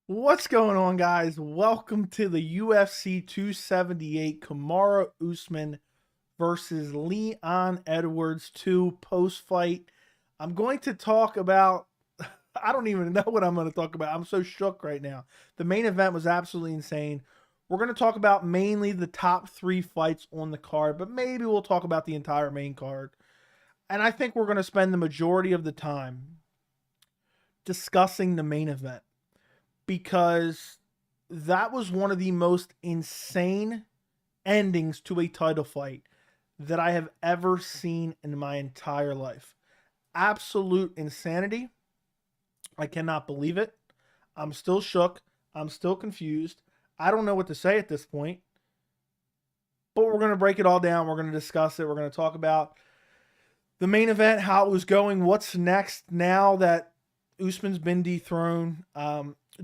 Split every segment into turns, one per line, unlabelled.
What's going on, guys? Welcome to the UFC 278 Kamaru Usman versus Leon Edwards 2 post-fight. I'm going to talk about I don't even know what I'm going to talk about. I'm so shook right now. The main event was absolutely insane. We're going to talk about mainly the top 3 fights on the card, but maybe we'll talk about the entire main card. And I think we're going to spend the majority of the time discussing the main event, because that was one of the most insane endings to a title fight that I have ever seen in my entire life. Absolute insanity. I cannot believe it. I'm still shook. I'm still confused. I don't know what to say at this point. But we're going to break it all down. We're going to discuss it. We're going to talk about the main event, how it was going, what's next now that Usman's been dethroned.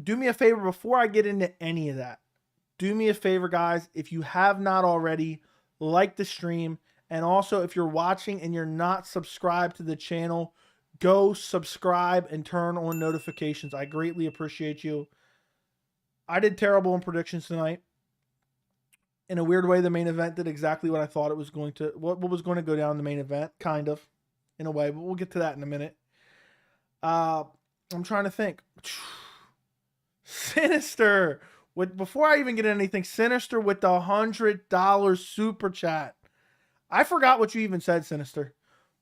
Do me a favor before I get into any of that. Do me a favor, guys. If you have not already, like the stream. And also, if you're watching and you're not subscribed to the channel, go subscribe and turn on notifications. I greatly appreciate you. I did terrible in predictions tonight. In a weird way, the main event did exactly what I thought it was going to, what was going to go down in the main event, kind of, in a way. But we'll get to that in a minute. I'm trying to think. Sinister. Before I even get anything, Sinister with the $100 super chat. I forgot what you even said, Sinister.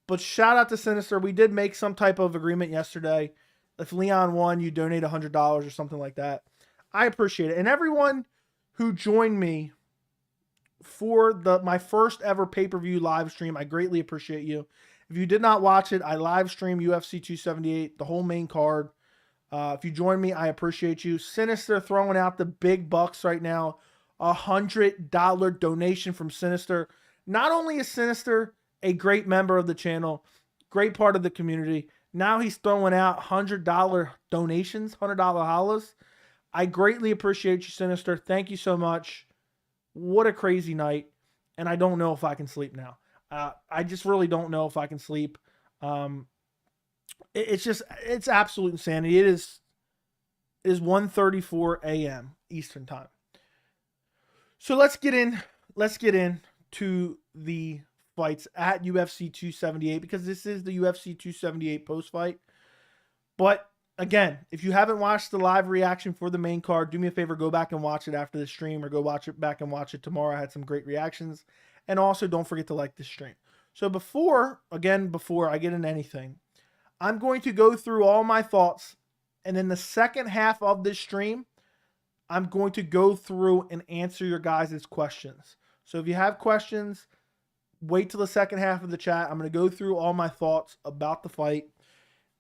But shout out to Sinister. We did make some type of agreement yesterday. If Leon won, you donate $100 or something like that. I appreciate it. And everyone who joined me for my first ever pay-per-view live stream, I greatly appreciate you. If you did not watch it, I live streamed UFC 278, the whole main card. If you join me, I appreciate you. Sinister throwing out the big bucks right now. $100 donation from Sinister. Not only is Sinister a great member of the channel, great part of the community, now he's throwing out $100 donations, $100 hollers. I greatly appreciate you, Sinister. Thank you so much. What a crazy night. And I don't know if I can sleep now. I just really don't know if I can sleep. It's absolute insanity. It is 1:34 a.m. Eastern time. So let's get in to the fights at UFC 278, because this is the UFC 278 post fight. But again, if you haven't watched the live reaction for the main card, do me a favor, go back and watch it after the stream, or go watch it back and watch it tomorrow. I had some great reactions. And also, don't forget to like the stream. So before I get into anything, I'm going to go through all my thoughts, and in the second half of this stream, I'm going to go through and answer your guys' questions. So if you have questions, wait till the second half of the chat. I'm going to go through all my thoughts about the fight,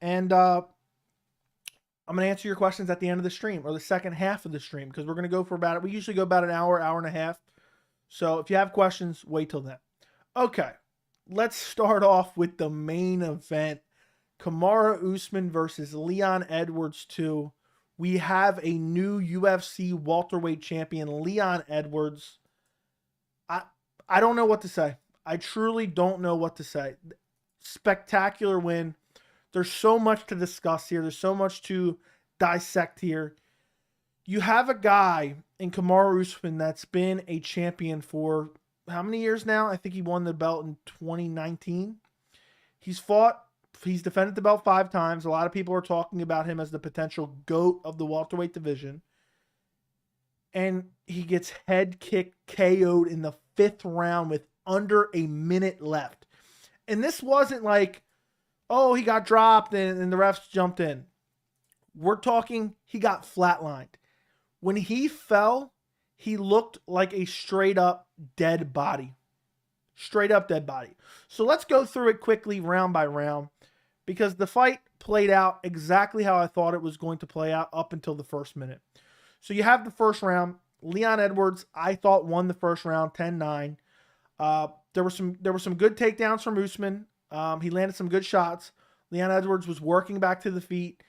and I'm going to answer your questions at the end of the stream, or the second half of the stream, because we're going to go for we usually go about an hour, hour and a half. So if you have questions, wait till then. Okay, let's start off with the main event. Kamaru Usman versus Leon Edwards 2. We have a new UFC welterweight champion, Leon Edwards. I don't know what to say. I truly don't know what to say. Spectacular win. There's so much to discuss here. There's so much to dissect here. You have a guy in Kamaru Usman that's been a champion for how many years now? I think he won the belt in 2019. He's defended the belt 5 times. A lot of people are talking about him as the potential GOAT of the welterweight division. And he gets head kicked, KO'd in the 5th round with under a minute left. And this wasn't like, oh, he got dropped and the refs jumped in. We're talking he got flatlined. When he fell, he looked like a straight up dead body. Straight up dead body. So let's go through it quickly, round by round, because the fight played out exactly how I thought it was going to play out up until the first minute. So you have the first round. Leon Edwards, I thought, won the first round 10-9. There were some good takedowns from Usman. He landed some good shots. Leon Edwards was working back to the feet.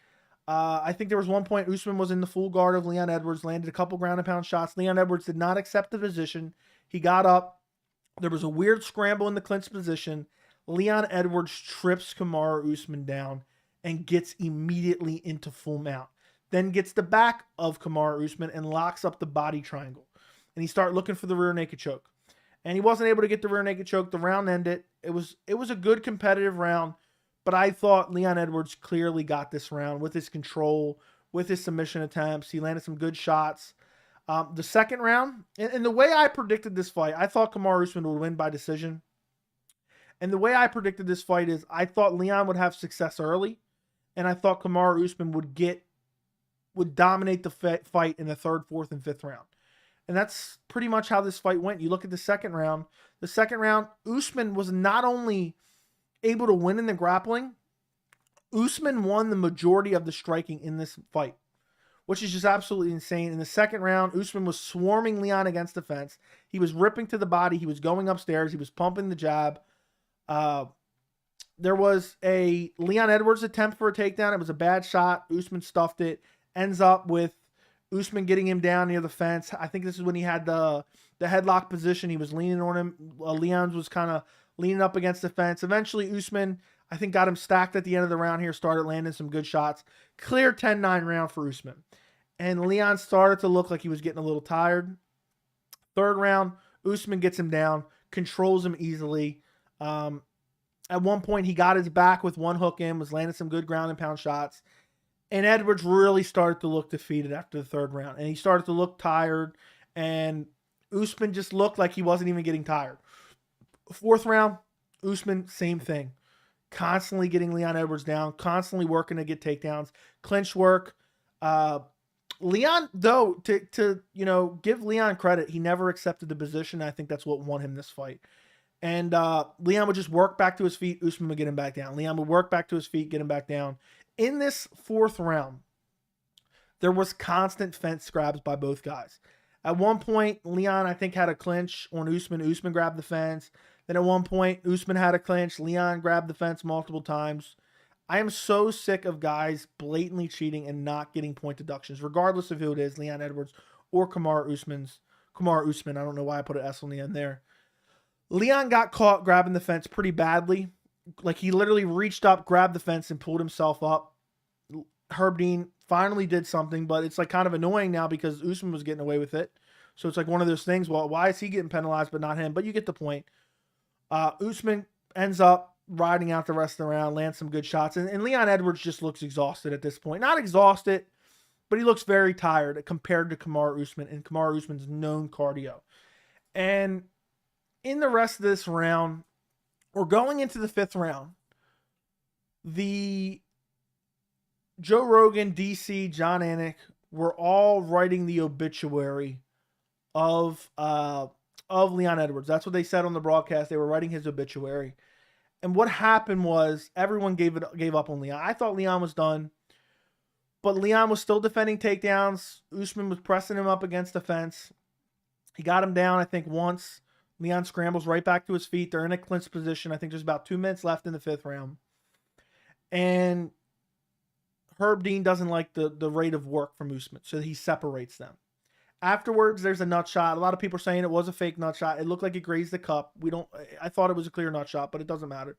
I think there was one point Usman was in the full guard of Leon Edwards, landed a couple ground and pound shots. Leon Edwards did not accept the position. He got up. There was a weird scramble in the clinch position. Leon Edwards trips Kamaru Usman down and gets immediately into full mount. then gets the back of Kamaru Usman and locks up the body triangle. And he started looking for the rear naked choke. And he wasn't able to get the rear naked choke. The round ended. It was a good competitive round, but I thought Leon Edwards clearly got this round with his control, with his submission attempts. He landed some good shots. The second round, and the way I predicted this fight, I thought Kamaru Usman would win by decision. And the way I predicted this fight is I thought Leon would have success early, and I thought Kamaru Usman would dominate the fight in the third, fourth, and fifth round. And that's pretty much how this fight went. You look at the second round. The second round, Usman was not only able to win in the grappling, Usman won the majority of the striking in this fight, which is just absolutely insane. In the second round, Usman was swarming Leon against the fence. He was ripping to the body. He was going upstairs. He was pumping the jab. There was a Leon Edwards attempt for a takedown. It was a bad shot. Usman stuffed it. Ends up with Usman getting him down near the fence. I think this is when he had the headlock position. He was leaning on him. Leon was kind of leaning up against the fence. Eventually, Usman, I think, got him stacked at the end of the round here, started landing some good shots. Clear 10-9 round for Usman. And Leon started to look like he was getting a little tired. Third round, Usman gets him down, controls him easily. At one point, he got his back with one hook in, was landing some good ground and pound shots. And Edwards really started to look defeated after the third round. And he started to look tired. And Usman just looked like he wasn't even getting tired. Fourth round, Usman, same thing. Constantly getting Leon Edwards down. Constantly working to get takedowns. Clinch work. Leon, though, to give Leon credit, he never accepted the position. I think that's what won him this fight. And Leon would just work back to his feet. Usman would get him back down. Leon would work back to his feet, get him back down. In this fourth round, there was constant fence grabs by both guys. At one point, Leon, I think, had a clinch on Usman. Usman grabbed the fence. Then at one point, Usman had a clinch. Leon grabbed the fence multiple times. I am so sick of guys blatantly cheating and not getting point deductions, regardless of who it is, Leon Edwards or Kamaru Usman. I don't know why I put an S on the end there. Leon got caught grabbing the fence pretty badly. Like, he literally reached up, grabbed the fence, and pulled himself up. Herb Dean finally did something, but it's like kind of annoying now because Usman was getting away with it. So it's like one of those things, well, why is he getting penalized but not him? But you get the point. Usman ends up riding out the rest of the round, lands some good shots. And Leon Edwards just looks exhausted at this point. Not exhausted, but he looks very tired compared to Kamaru Usman and Kamaru Usman's known cardio. And in the rest of this round, we're going into the fifth round. The Joe Rogan, DC, John Anik were all writing the obituary of Leon Edwards. That's what they said on the broadcast. They were writing his obituary. And what happened was everyone gave up on Leon. I thought Leon was done, but Leon was still defending takedowns. Usman was pressing him up against the fence. He got him down, I think, once. Leon scrambles right back to his feet. They're in a clinch position. I think there's about 2 minutes left in the fifth round. And Herb Dean doesn't like the rate of work from Usman, so he separates them. Afterwards, there's a nut shot. A lot of people are saying it was a fake nut shot. It looked like it grazed the cup. I thought it was a clear nut shot, but it doesn't matter.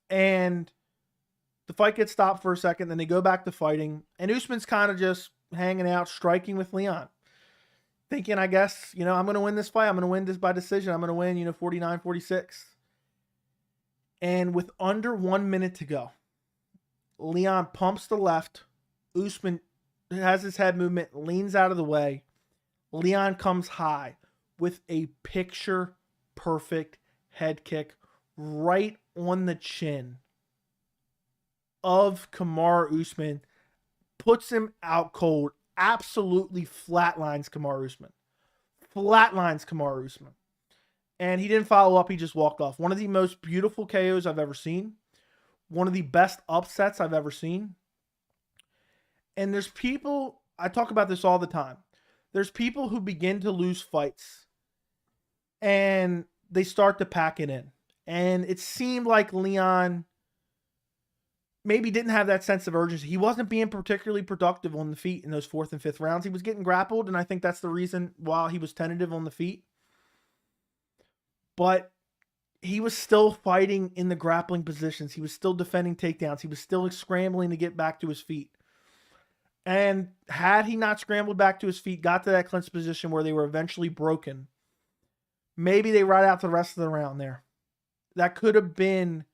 And the fight gets stopped for a second. Then they go back to fighting. And Usman's kind of just hanging out, striking with Leon. Thinking, I guess, I'm going to win this fight. I'm going to win this by decision. I'm going to win, 49-46. And with under 1 minute to go, Leon pumps the left. Usman has his head movement, leans out of the way. Leon comes high with a picture-perfect head kick right on the chin of Kamaru Usman. Puts him out cold. Absolutely flatlines Kamaru Usman. And he didn't follow up. He just walked off. One of the most beautiful KOs I've ever seen. One of the best upsets I've ever seen. And there's people, I talk about this all the time. There's people who begin to lose fights. And they start to pack it in. And it seemed like Leon maybe didn't have that sense of urgency. He wasn't being particularly productive on the feet in those fourth and fifth rounds. He was getting grappled, and I think that's the reason why he was tentative on the feet. But he was still fighting in the grappling positions. He was still defending takedowns. He was still scrambling to get back to his feet. And had he not scrambled back to his feet, got to that clinch position where they were eventually broken, maybe they ride out the rest of the round there. That could have been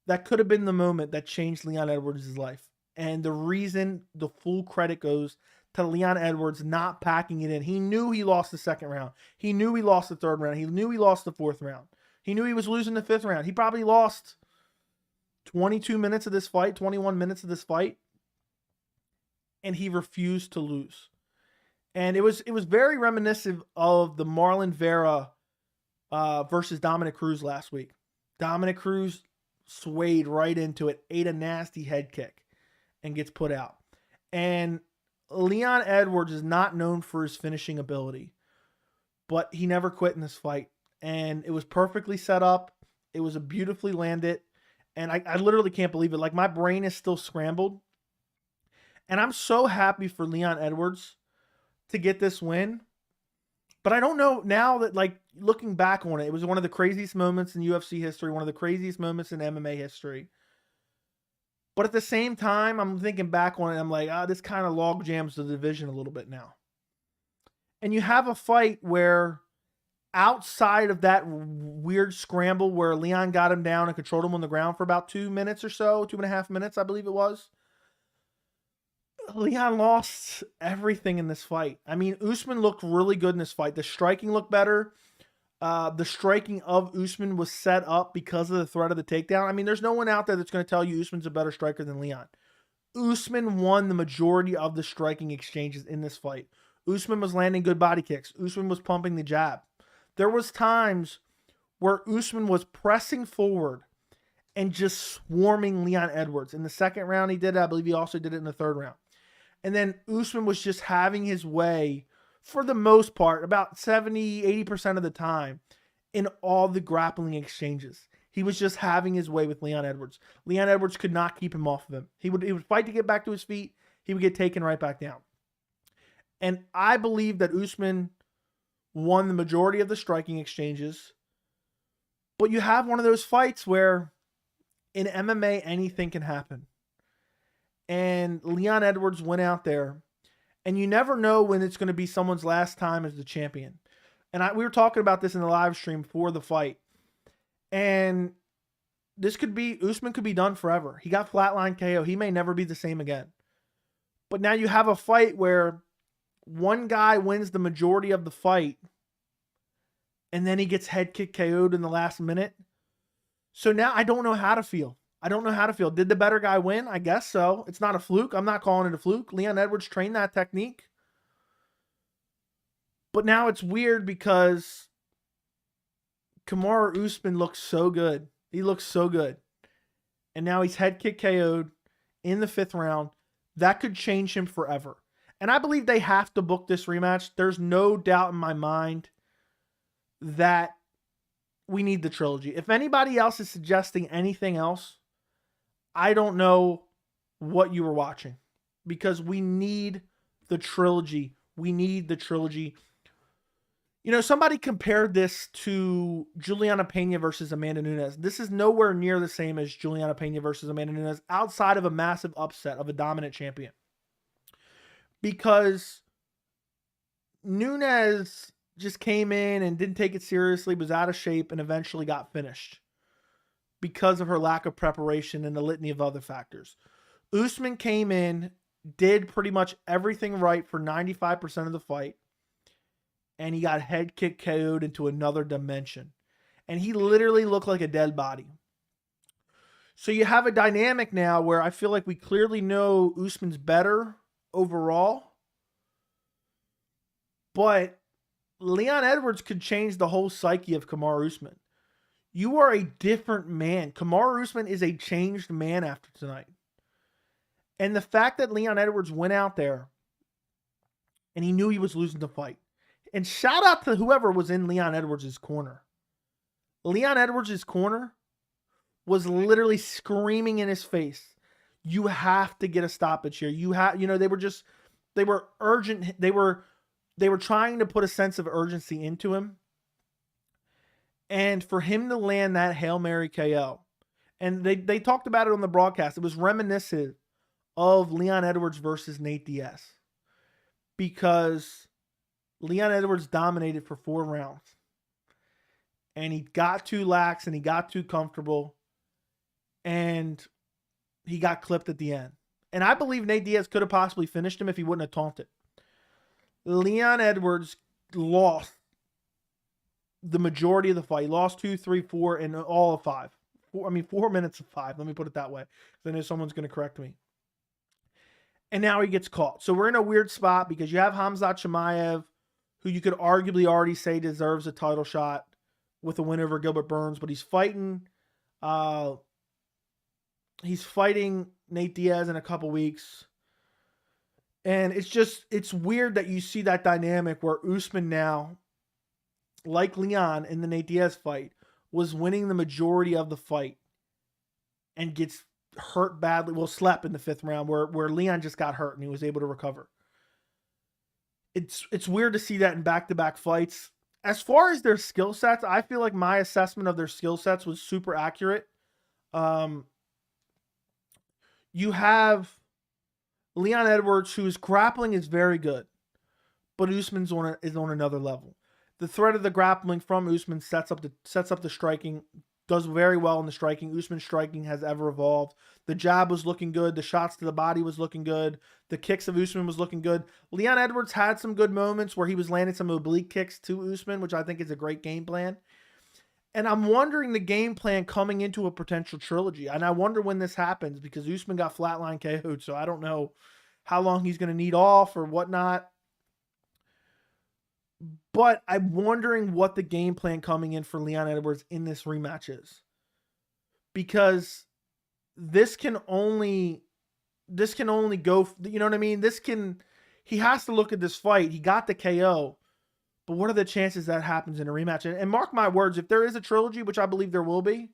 the moment that changed Leon Edwards' life. And the reason the full credit goes to Leon Edwards not packing it in. He knew he lost the second round. He knew he lost the third round. He knew he lost the fourth round. He knew he was losing the fifth round. He probably lost 22 minutes of this fight, 21 minutes of this fight. And he refused to lose. And it was very reminiscent of the Marlon Vera versus Dominic Cruz last week. Dominic Cruz swayed right into it, ate a nasty head kick, and gets put out. And Leon Edwards is not known for his finishing ability, but he never quit in this fight. And it was perfectly set up. It was a beautifully landed. And I literally can't believe it. Like, my brain is still scrambled. And I'm so happy for Leon Edwards to get this win. But I don't know now that, like, looking back on it, it was one of the craziest moments in UFC history, one of the craziest moments in MMA history. But at the same time, I'm thinking back on it, I'm like, this kind of log jams the division a little bit now. And you have a fight where outside of that weird scramble where Leon got him down and controlled him on the ground for about 2 minutes or so, 2.5 minutes, I believe it was, Leon lost everything in this fight. I mean, Usman looked really good in this fight. The striking looked better. The striking of Usman was set up because of the threat of the takedown. I mean, there's no one out there that's going to tell you Usman's a better striker than Leon. Usman won the majority of the striking exchanges in this fight. Usman was landing good body kicks. Usman was pumping the jab. There was times where Usman was pressing forward and just swarming Leon Edwards. In the second round, he did it. I believe he also did it in the third round. And then Usman was just having his way, for the most part, about 70, 80% of the time, in all the grappling exchanges. He was just having his way with Leon Edwards. Leon Edwards could not keep him off of him. He would fight to get back to his feet. He would get taken right back down. And I believe that Usman won the majority of the striking exchanges. But you have one of those fights where in MMA, anything can happen. And Leon Edwards went out there, and you never know when it's going to be someone's last time as the champion. And we were talking about this in the live stream for the fight. And Usman could be done forever. He got flatline KO. He may never be the same again. But now you have a fight where one guy wins the majority of the fight, and then he gets head kick KO'd in the last minute. So now I don't know how to feel. Did the better guy win? I guess so. It's not a fluke. I'm not calling it a fluke. Leon Edwards trained that technique. But now it's weird because Kamaru Usman looks so good. He looks so good. And now he's head kick KO'd in the fifth round. That could change him forever. And I believe they have to book this rematch. There's no doubt in my mind that we need the trilogy. If anybody else is suggesting anything else, I don't know what you were watching, because we need the trilogy. We need the trilogy. You know, somebody compared this to Juliana Pena versus Amanda Nunes. This is nowhere near the same as Juliana Pena versus Amanda Nunes outside of a massive upset of a dominant champion. Because Nunes just came in and didn't take it seriously, was out of shape, and eventually got finished because of her lack of preparation and a litany of other factors. Usman came in, did pretty much everything right for 95% of the fight, and he got head kick KO'd into another dimension. And he literally looked like a dead body. So you have a dynamic now where I feel like we clearly know Usman's better overall, but Leon Edwards could change the whole psyche of Kamaru Usman. You are a different man. Kamaru Usman is a changed man after tonight. And the fact that Leon Edwards went out there and he knew he was losing the fight. And shout out to whoever was in Leon Edwards' corner. Leon Edwards' corner was literally screaming in his face, you have to get a stoppage here. They were urgent. They were trying to put a sense of urgency into him. And for him to land that Hail Mary KO, and they talked about it on the broadcast, it was reminiscent of Leon Edwards versus Nate Diaz, because Leon Edwards dominated for 4 rounds. And he got too lax and he got too comfortable. And he got clipped at the end. And I believe Nate Diaz could have possibly finished him if he wouldn't have taunted. Leon Edwards lost the majority of the fight. He lost 2, 3, 4, and all of 5. 4 minutes of 5. Let me put it that way. Then someone's going to correct me. And now he gets caught. So we're in a weird spot because you have Khamzat Chimaev, who you could arguably already say deserves a title shot with a win over Gilbert Burns, but he's fighting Nate Diaz in a couple weeks. And it's weird that you see that dynamic where Usman now, like Leon in the Nate Diaz fight, was winning the majority of the fight and gets hurt badly. Well, slept in the 5th round where Leon just got hurt and he was able to recover. It's weird to see that in back-to-back fights. As far as their skill sets, I feel like my assessment of their skill sets was super accurate. You have Leon Edwards, whose grappling is very good, but Usman's is on another level. The threat of the grappling from Usman sets up the striking, does very well in the striking. Usman's striking has ever evolved. The jab was looking good. The shots to the body was looking good. The kicks of Usman was looking good. Leon Edwards had some good moments where he was landing some oblique kicks to Usman, which I think is a great game plan. And I'm wondering the game plan coming into a potential trilogy. And I wonder when this happens because Usman got flatline KO'd, so I don't know how long he's going to need off or whatnot. But I'm wondering what the game plan coming in for Leon Edwards in this rematch is. Because this can only go, you know what I mean? He has to look at this fight. He got the KO. But what are the chances that happens in a rematch? And mark my words, if there is a trilogy, which I believe there will be,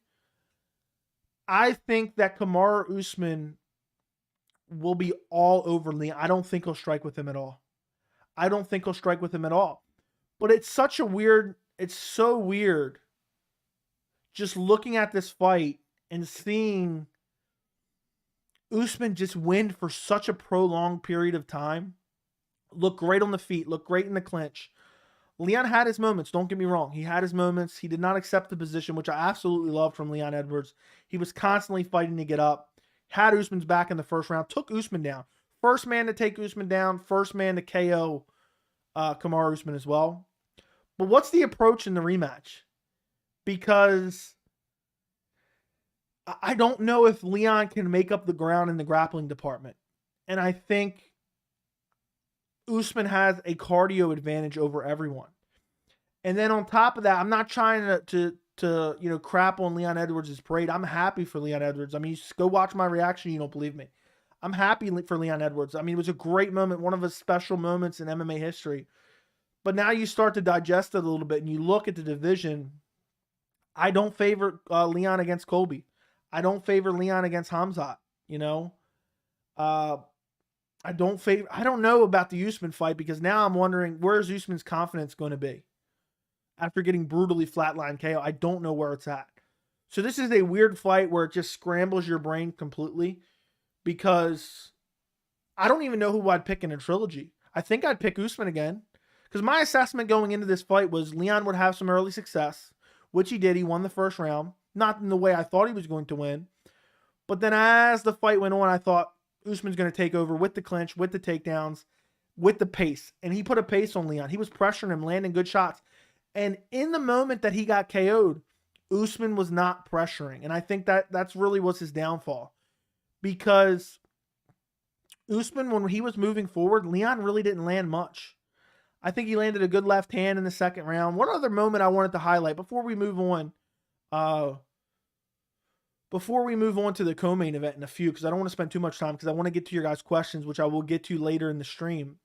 I think that Kamaru Usman will be all over Leon. I don't think he'll strike with him at all. But it's so weird just looking at this fight and seeing Usman just win for such a prolonged period of time. Look great on the feet, look great in the clinch. Leon had his moments, don't get me wrong. He had his moments. He did not accept the position, which I absolutely loved from Leon Edwards. He was constantly fighting to get up. Had Usman's back in the 1st round, took Usman down. First man to take Usman down, first man to KO Kamaru Usman as well. But what's the approach in the rematch? Because I don't know if Leon can make up the ground in the grappling department. And I think Usman has a cardio advantage over everyone. And then on top of that, I'm not trying to crap on Leon Edwards' parade. I'm happy for Leon Edwards. I mean, go watch my reaction. You don't believe me. I'm happy for Leon Edwards. I mean, it was a great moment, one of his special moments in MMA history. But now you start to digest it a little bit and you look at the division. I don't favor Leon against Colby. I don't favor Leon against Khamzat, I don't know about the Usman fight because now I'm wondering where's Usman's confidence going to be after getting brutally flatline KO. I don't know where it's at. So this is a weird fight where it just scrambles your brain completely because I don't even know who I'd pick in a trilogy. I think I'd pick Usman again because my assessment going into this fight was Leon would have some early success, which he did. He won the 1st round, not in the way I thought he was going to win. But then as the fight went on, I thought Usman's going to take over with the clinch, with the takedowns, with the pace. And he put a pace on Leon. He was pressuring him, landing good shots. And in the moment that he got KO'd, Usman was not pressuring. And I think that's really was his downfall. Because Usman, when he was moving forward, Leon really didn't land much. I think he landed a good left hand in the 2nd round. One other moment I wanted to highlight before we move on. Before we move on to the co-main event in a few, because I don't want to spend too much time, because I want to get to your guys' questions, which I will get to later in the stream.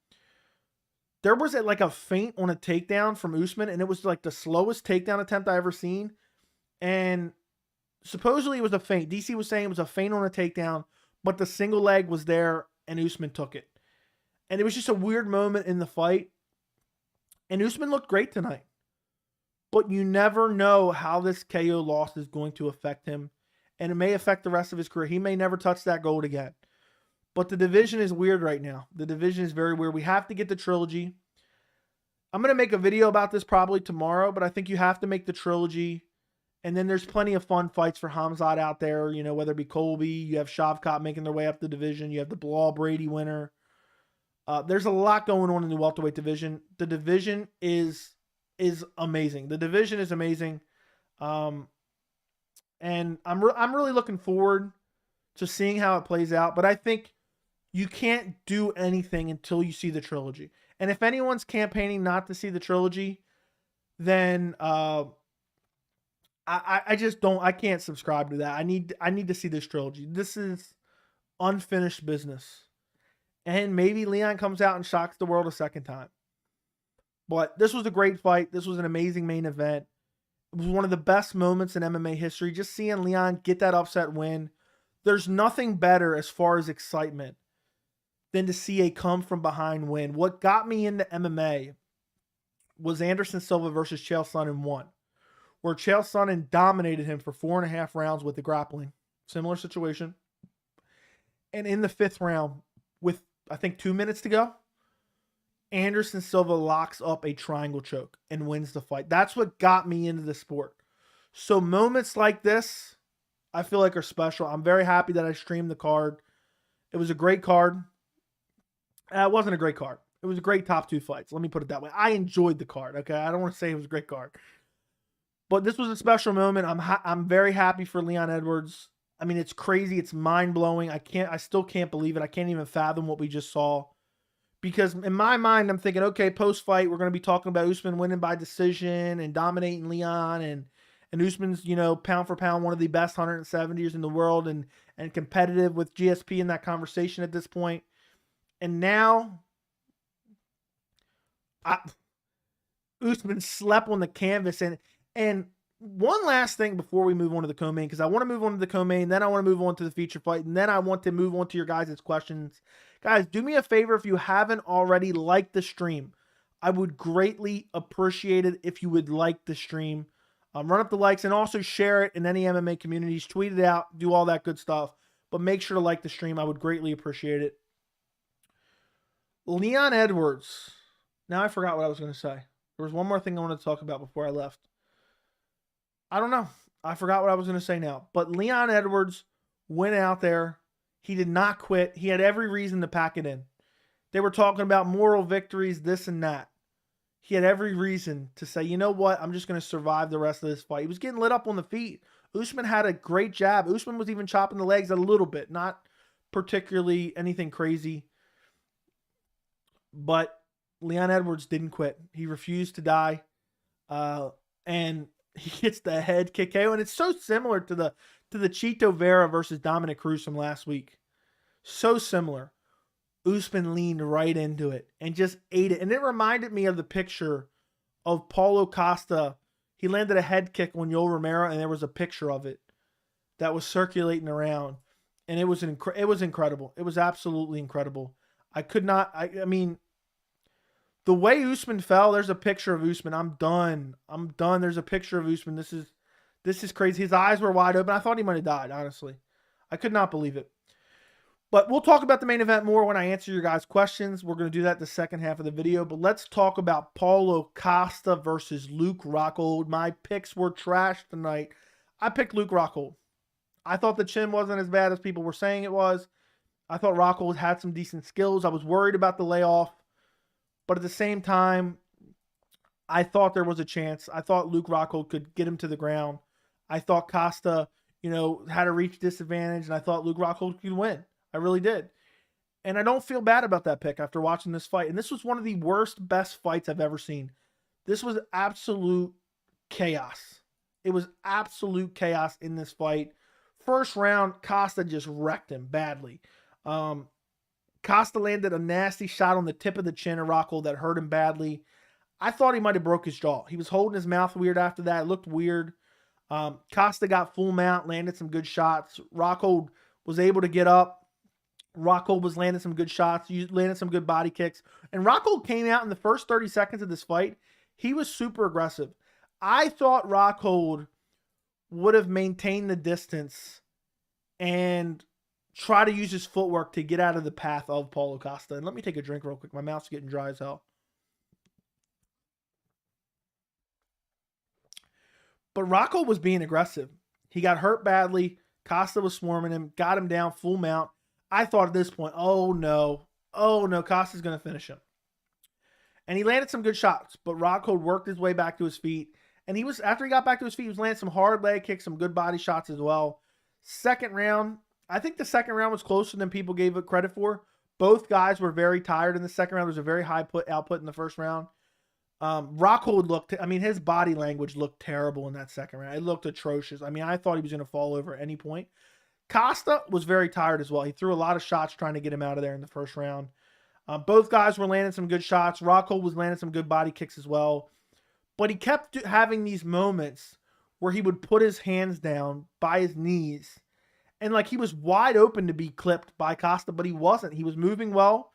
There was like a feint on a takedown from Usman, and it was like the slowest takedown attempt I ever seen. And supposedly it was a feint. DC was saying it was a feint on a takedown, but the single leg was there, and Usman took it. And it was just a weird moment in the fight. And Usman looked great tonight. But you never know how this KO loss is going to affect him. And it may affect the rest of his career. He may never touch that gold again. But the division is weird right now. The division is very weird. We have to get the trilogy. I'm going to make a video about this probably tomorrow, but I think you have to make the trilogy. And then there's plenty of fun fights for Khamzat out there, you know, whether it be Colby, you have Shavkat making their way up the division, you have the Bilal Brady winner. There's a lot going on in the welterweight division. The division is amazing. The division is amazing. And I'm really looking forward to seeing how it plays out. But I think you can't do anything until you see the trilogy. And if anyone's campaigning not to see the trilogy, then I just don't. I can't subscribe to that. I need to see this trilogy. This is unfinished business. And maybe Leon comes out and shocks the world a second time. But this was a great fight. This was an amazing main event. It was one of the best moments in MMA history. Just seeing Leon get that upset win. There's nothing better as far as excitement than to see a come from behind win. What got me into MMA was Anderson Silva versus Chael Sonnen 1, where Chael Sonnen dominated him for 4.5 rounds with the grappling. Similar situation. And in the 5th round, with I think 2 minutes to go, Anderson Silva locks up a triangle choke and wins the fight. That's what got me into the sport. So moments like this, I feel like are special. I'm very happy that I streamed the card. It was a great card. It wasn't a great card. It was a great top 2 fights. Let me put it that way. I enjoyed the card. Okay, I don't want to say it was a great card, but this was a special moment. I'm very happy for Leon Edwards. I mean, it's crazy. It's mind-blowing. I still can't believe it. I can't even fathom what we just saw. Because in my mind, I'm thinking, okay, post-fight, we're going to be talking about Usman winning by decision and dominating Leon. And Usman's, you know, pound for pound, one of the best 170ers in the world and competitive with GSP in that conversation at this point. And now, Usman slept on the canvas. And one last thing before we move on to the co-main, because I want to move on to the co-main, then I want to move on to the feature fight, and then I want to move on to your guys' questions. Guys, do me a favor if you haven't already, like the stream. I would greatly appreciate it if you would like the stream. Run up the likes and also share it in any MMA communities. Tweet it out. Do all that good stuff. But make sure to like the stream. I would greatly appreciate it. Leon Edwards. Now I forgot what I was going to say. There was one more thing I wanted to talk about before I left. I don't know. I forgot what I was going to say now. But Leon Edwards went out there. He did not quit. He had every reason to pack it in. They were talking about moral victories, this and that. He had every reason to say, you know what? I'm just going to survive the rest of this fight. He was getting lit up on the feet. Usman had a great jab. Usman was even chopping the legs a little bit. Not particularly anything crazy. But Leon Edwards didn't quit. He refused to die. And he gets the head kick KO. And it's so similar to the Chito Vera versus Dominic Cruz from last week. So similar. Usman leaned right into it and just ate it. And it reminded me of the picture of Paulo Costa. He landed a head kick on Yoel Romero, and there was a picture of it that was circulating around. And it was incredible. It was absolutely incredible. I mean, the way Usman fell, there's a picture of Usman. I'm done. There's a picture of Usman. This is crazy. His eyes were wide open. I thought he might have died, honestly. I could not believe it. But we'll talk about the main event more when I answer your guys' questions. We're going to do that in the second half of the video. But let's talk about Paulo Costa versus Luke Rockhold. My picks were trash tonight. I picked Luke Rockhold. I thought the chin wasn't as bad as people were saying it was. I thought Rockhold had some decent skills. I was worried about the layoff. But at the same time, I thought there was a chance. I thought Luke Rockhold could get him to the ground. I thought Costa, had a reach disadvantage, and I thought Luke Rockhold could win. I really did. And I don't feel bad about that pick after watching this fight. And this was one of the best fights I've ever seen. This was absolute chaos. It was absolute chaos in this fight. First round, Costa just wrecked him badly. Costa landed a nasty shot on the tip of the chin of Rockhold that hurt him badly. I thought he might have broke his jaw. He was holding his mouth weird after that. It looked weird. Costa got full mount, landed some good shots. Rockhold was able to get up. Rockhold was landing some good shots, landed some good body kicks. And Rockhold came out in the first 30 seconds of this fight. He was super aggressive. I thought Rockhold would have maintained the distance and try to use his footwork to get out of the path of Paulo Costa. And let me take a drink real quick. My mouth's getting dry as hell. But Rockhold was being aggressive. He got hurt badly. Costa was swarming him, got him down full mount. I thought at this point, oh no, Costa's going to finish him. And he landed some good shots, but Rockhold worked his way back to his feet. And after he got back to his feet, he was landing some hard leg kicks, some good body shots as well. Second round, I think the second round was closer than people gave it credit for. Both guys were very tired in the second round. There was a very high output in the first round. Rockhold his body language looked terrible in that second round. It looked atrocious. I thought he was going to fall over at any point. Costa was very tired as well. He threw a lot of shots trying to get him out of there in the first round. Both guys were landing some good shots. Rockhold was landing some good body kicks as well. But he kept having these moments where he would put his hands down by his knees. And like he was wide open to be clipped by Costa, but he wasn't. He was moving well.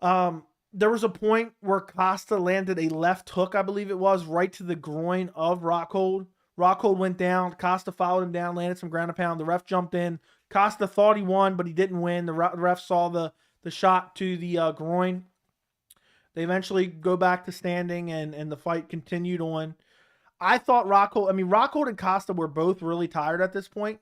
There was a point where Costa landed a left hook, I believe it was, right to the groin of Rockhold. Rockhold went down. Costa followed him down, landed some ground and pound. The ref jumped in. Costa thought he won, but he didn't win. The ref saw the shot to the groin. They eventually go back to standing, and the fight continued on. I thought Rockhold and Costa were both really tired at this point.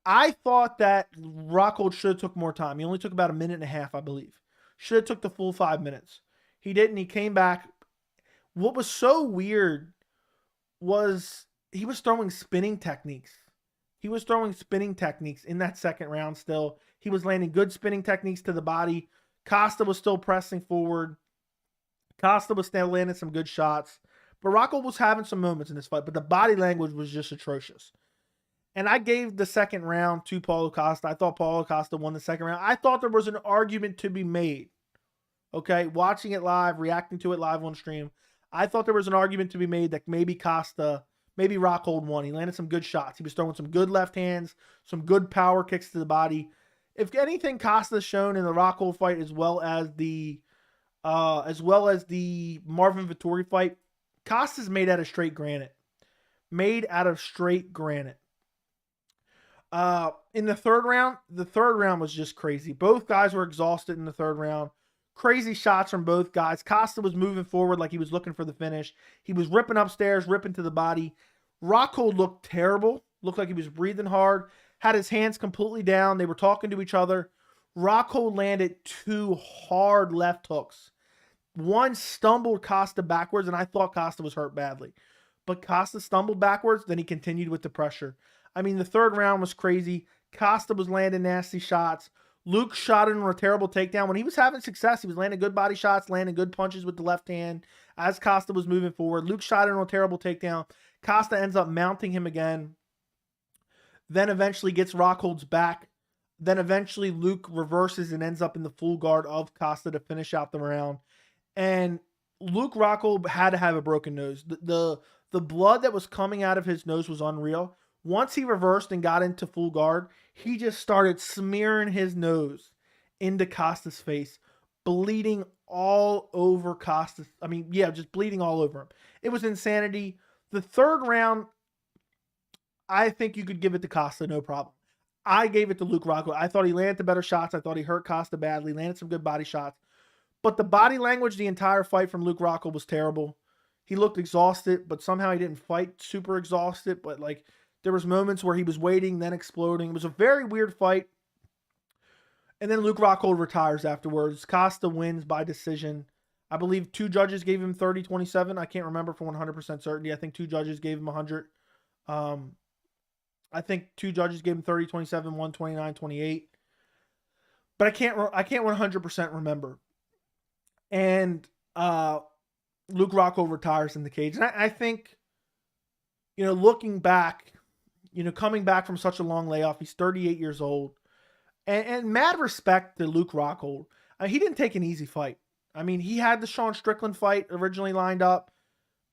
I thought that Rockhold should have took more time. He only took about a minute and a half, I believe. Should have took the full 5 minutes. He didn't. He came back. What was so weird was he was throwing spinning techniques. He was throwing spinning techniques in that second round still. He was landing good spinning techniques to the body. Costa was still pressing forward. Costa was still landing some good shots. But Rockhold was having some moments in this fight, but the body language was just atrocious. And I gave the second round to Paulo Costa. I thought Paulo Costa won the second round. I thought there was an argument to be made. Okay, watching it live, reacting to it live on stream, I thought there was an argument to be made that maybe Rockhold won. He landed some good shots. He was throwing some good left hands, some good power kicks to the body. If anything, Costa's shown in the Rockhold fight as well as the Marvin Vettori fight, Costa's made out of straight granite. In the third round was just crazy. Both guys were exhausted in the third round. Crazy shots from both guys. Costa was moving forward like he was looking for the finish. He was ripping upstairs, ripping to the body. Rockhold looked terrible. Looked like he was breathing hard. Had his hands completely down. They were talking to each other. Rockhold landed 2 hard left hooks. One stumbled Costa backwards, and I thought Costa was hurt badly. But Costa stumbled backwards, then he continued with the pressure. The third round was crazy. Costa was landing nasty shots. Luke shot him on a terrible takedown. When he was having success, he was landing good body shots, landing good punches with the left hand as Costa was moving forward. Luke shot him on a terrible takedown. Costa ends up mounting him again. Then eventually gets Rockhold's back. Then eventually Luke reverses and ends up in the full guard of Costa to finish out the round. And Luke Rockhold had to have a broken nose. The blood that was coming out of his nose was unreal. Once he reversed and got into full guard, he just started smearing his nose into Costa's face, bleeding all over Costa. Just bleeding all over him. It was insanity. The third round, I think you could give it to Costa, no problem. I gave it to Luke Rockhold. I thought he landed the better shots. I thought he hurt Costa badly, landed some good body shots. But the body language the entire fight from Luke Rockhold was terrible. He looked exhausted, but somehow he didn't fight super exhausted. But there was moments where he was waiting, then exploding. It was a very weird fight. And then Luke Rockhold retires afterwards. Costa wins by decision. I believe 2 judges gave him 30-27. I can't remember for 100% certainty. I think 2 judges gave him 100. I think 2 judges gave him 30-27, 1 29-28. But I can't 100% remember. And Luke Rockhold retires in the cage. And I think, looking back, coming back from such a long layoff, he's 38 years old. And mad respect to Luke Rockhold. He didn't take an easy fight. He had the Sean Strickland fight originally lined up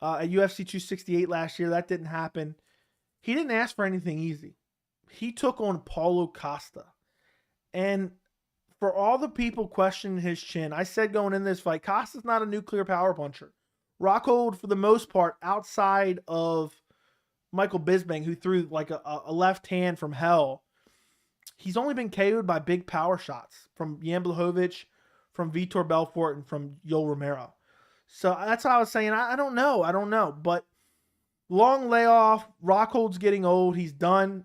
at UFC 268 last year. That didn't happen. He didn't ask for anything easy. He took on Paulo Costa. And for all the people questioning his chin, I said going in this fight, Costa's not a nuclear power puncher. Rockhold, for the most part, outside of Michael Bisping, who threw like a left hand from hell, he's only been KO'd by big power shots from Jan Blachowicz, from Vitor Belfort, and from Yoel Romero. So that's how I was saying. I don't know. But long layoff. Rockhold's getting old. He's done.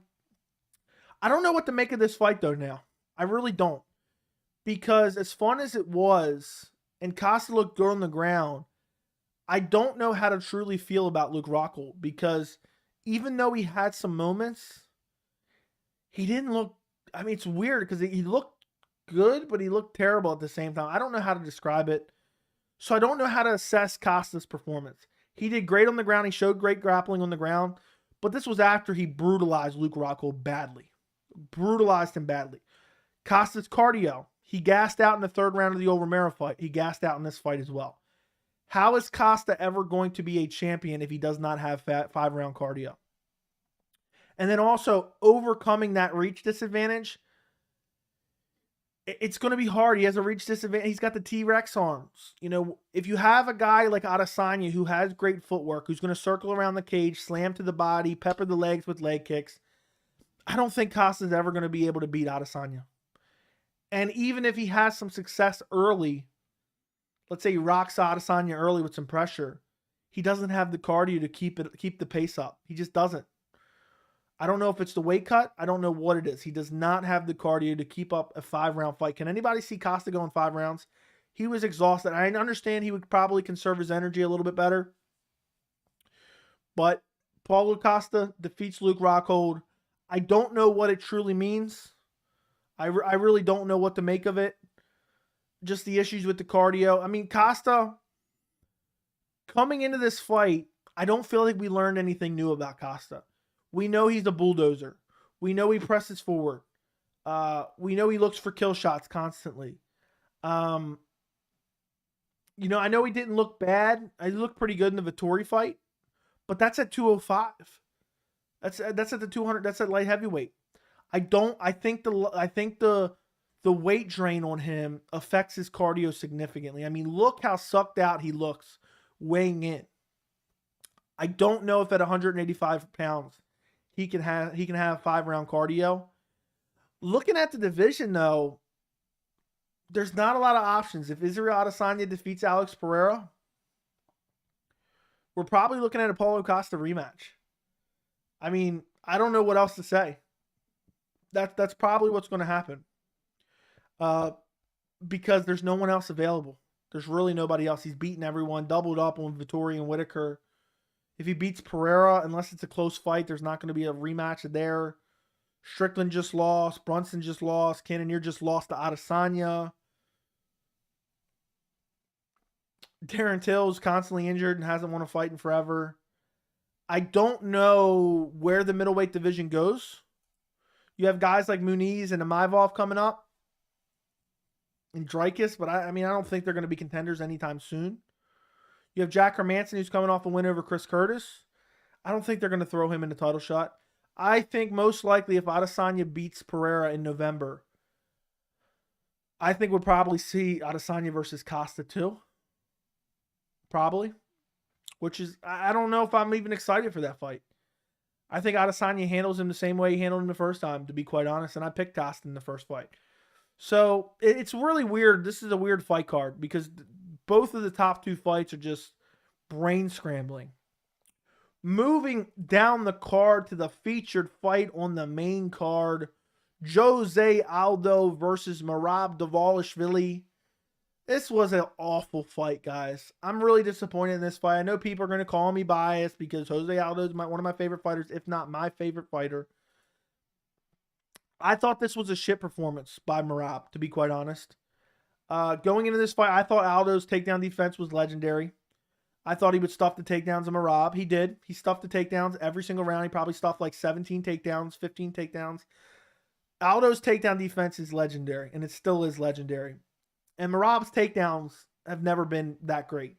I don't know what to make of this fight, though, now. I really don't. Because as fun as it was, and Costa looked good on the ground, I don't know how to truly feel about Luke Rockhold. Because even though he had some moments, he didn't look... I mean, it's weird because he looked good, but he looked terrible at the same time. I don't know how to describe it. So I don't know how to assess Costa's performance. He did great on the ground. He showed great grappling on the ground. But this was after he brutalized Luke Rockhold badly. Brutalized him badly. Costa's cardio. He gassed out in the third round of the Yoel Romero fight. He gassed out in this fight as well. How is Costa ever going to be a champion if he does not have 5-round cardio? And then also overcoming that reach disadvantage. It's going to be hard. He has a reach disadvantage. He's got the T-Rex arms. You know, if you have a guy like Adesanya who has great footwork, who's going to circle around the cage, slam to the body, pepper the legs with leg kicks, I don't think Costa's ever going to be able to beat Adesanya. And even if he has some success early, let's say he rocks Adesanya early with some pressure, he doesn't have the cardio to keep the pace up. He just doesn't. I don't know if it's the weight cut. I don't know what it is. He does not have the cardio to keep up a 5-round fight. Can anybody see Costa going 5 rounds? He was exhausted. I understand he would probably conserve his energy a little bit better. But Paulo Costa defeats Luke Rockhold. I don't know what it truly means. I really don't know what to make of it. Just the issues with the cardio. I mean, Costa, coming into this fight, I don't feel like we learned anything new about Costa. We know he's a bulldozer. We know he presses forward. We know he looks for kill shots constantly. You know, I know he didn't look bad. He looked pretty good in the Vettori fight, but that's at 205. That's at the 200. That's at light heavyweight. I think the weight drain on him affects his cardio significantly. I mean, look how sucked out he looks weighing in. I don't know if at 185 pounds he can have 5-round cardio. Looking at the division though, there's not a lot of options. If Israel Adesanya defeats Alex Pereira, we're probably looking at a Paulo Costa rematch. I mean, I don't know what else to say. That's probably what's going to happen. Because there's no one else available. There's really nobody else. He's beaten everyone, doubled up on Vettori and Whitaker. If he beats Pereira, unless it's a close fight, there's not going to be a rematch there. Strickland just lost. Brunson just lost. Cannonier just lost to Adesanya. Darren Till's constantly injured and hasn't won a fight in forever. I don't know where the middleweight division goes. You have guys like Muniz and Imavov coming up. And Dreykus, but I mean, I don't think they're going to be contenders anytime soon. You have Jack Hermanson, who's coming off a win over Chris Curtis. I don't think they're going to throw him in the title shot. I think most likely if Adesanya beats Pereira in November, I think we'll probably see Adesanya versus Costa too. Probably. Which is, I don't know if I'm even excited for that fight. I think Adesanya handles him the same way he handled him the first time, to be quite honest, and I picked Costa in the first fight. So, it's really weird. This is a weird fight card because both of the top 2 fights are just brain scrambling. Moving down the card to the featured fight on the main card, Jose Aldo versus Merab Dvalishvili. This was an awful fight, guys. I'm really disappointed in this fight. I know people are going to call me biased because Jose Aldo is one of my favorite fighters, if not my favorite fighter. I thought this was a shit performance by Merab, to be quite honest. Going into this fight, I thought Aldo's takedown defense was legendary. I thought he would stuff the takedowns of Merab. He did. He stuffed the takedowns every single round. He probably stuffed like 17 takedowns, 15 takedowns. Aldo's takedown defense is legendary, and it still is legendary. And Merab's takedowns have never been that great.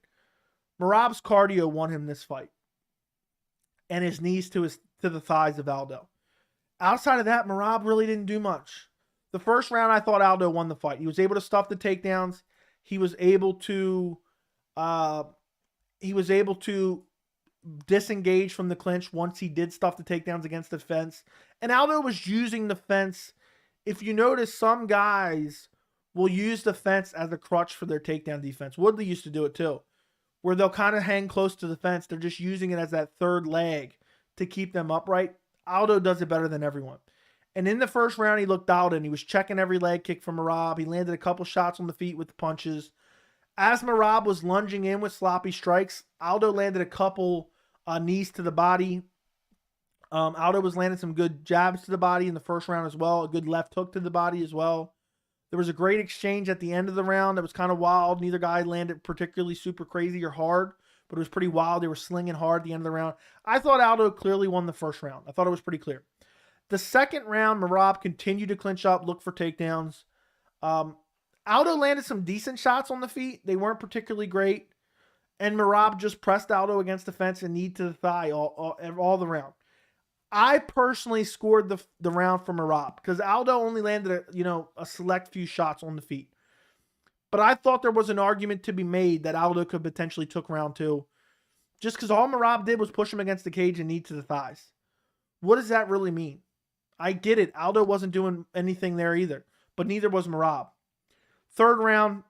Merab's cardio won him this fight. And his knees to the thighs of Aldo. Outside of that, Merab really didn't do much. The first round, I thought Aldo won the fight. He was able to stuff the takedowns. He was able to disengage from the clinch once he did stuff the takedowns against the fence. And Aldo was using the fence if you notice, some guys will use the fence as a crutch for their takedown defense. Woodley used to do it too, where they'll kind of hang close to the fence. They're just using it as that third leg to keep them upright. Aldo does it better than everyone. And in the first round, he looked out and he was checking every leg kick from Merab. He landed a couple shots on the feet with the punches. As Merab was lunging in with sloppy strikes, Aldo landed a couple knees to the body. Aldo was landing some good jabs to the body in the first round as well. A good left hook to the body as well. There was a great exchange at the end of the round that was kind of wild. Neither guy landed particularly super crazy or hard, but it was pretty wild. They were slinging hard at the end of the round. I thought Aldo clearly won the first round. I thought it was pretty clear. The second round, Merab continued to clinch up, look for takedowns. Aldo landed some decent shots on the feet. They weren't particularly great. And Merab just pressed Aldo against the fence and knee to the thigh all the round. I personally scored the round for Merab because Aldo only landed a select few shots on the feet. But I thought there was an argument to be made that Aldo could potentially took round 2 just because all Merab did was push him against the cage and knee to the thighs. What does that really mean? I get it. Aldo wasn't doing anything there either, but neither was Merab. Third round,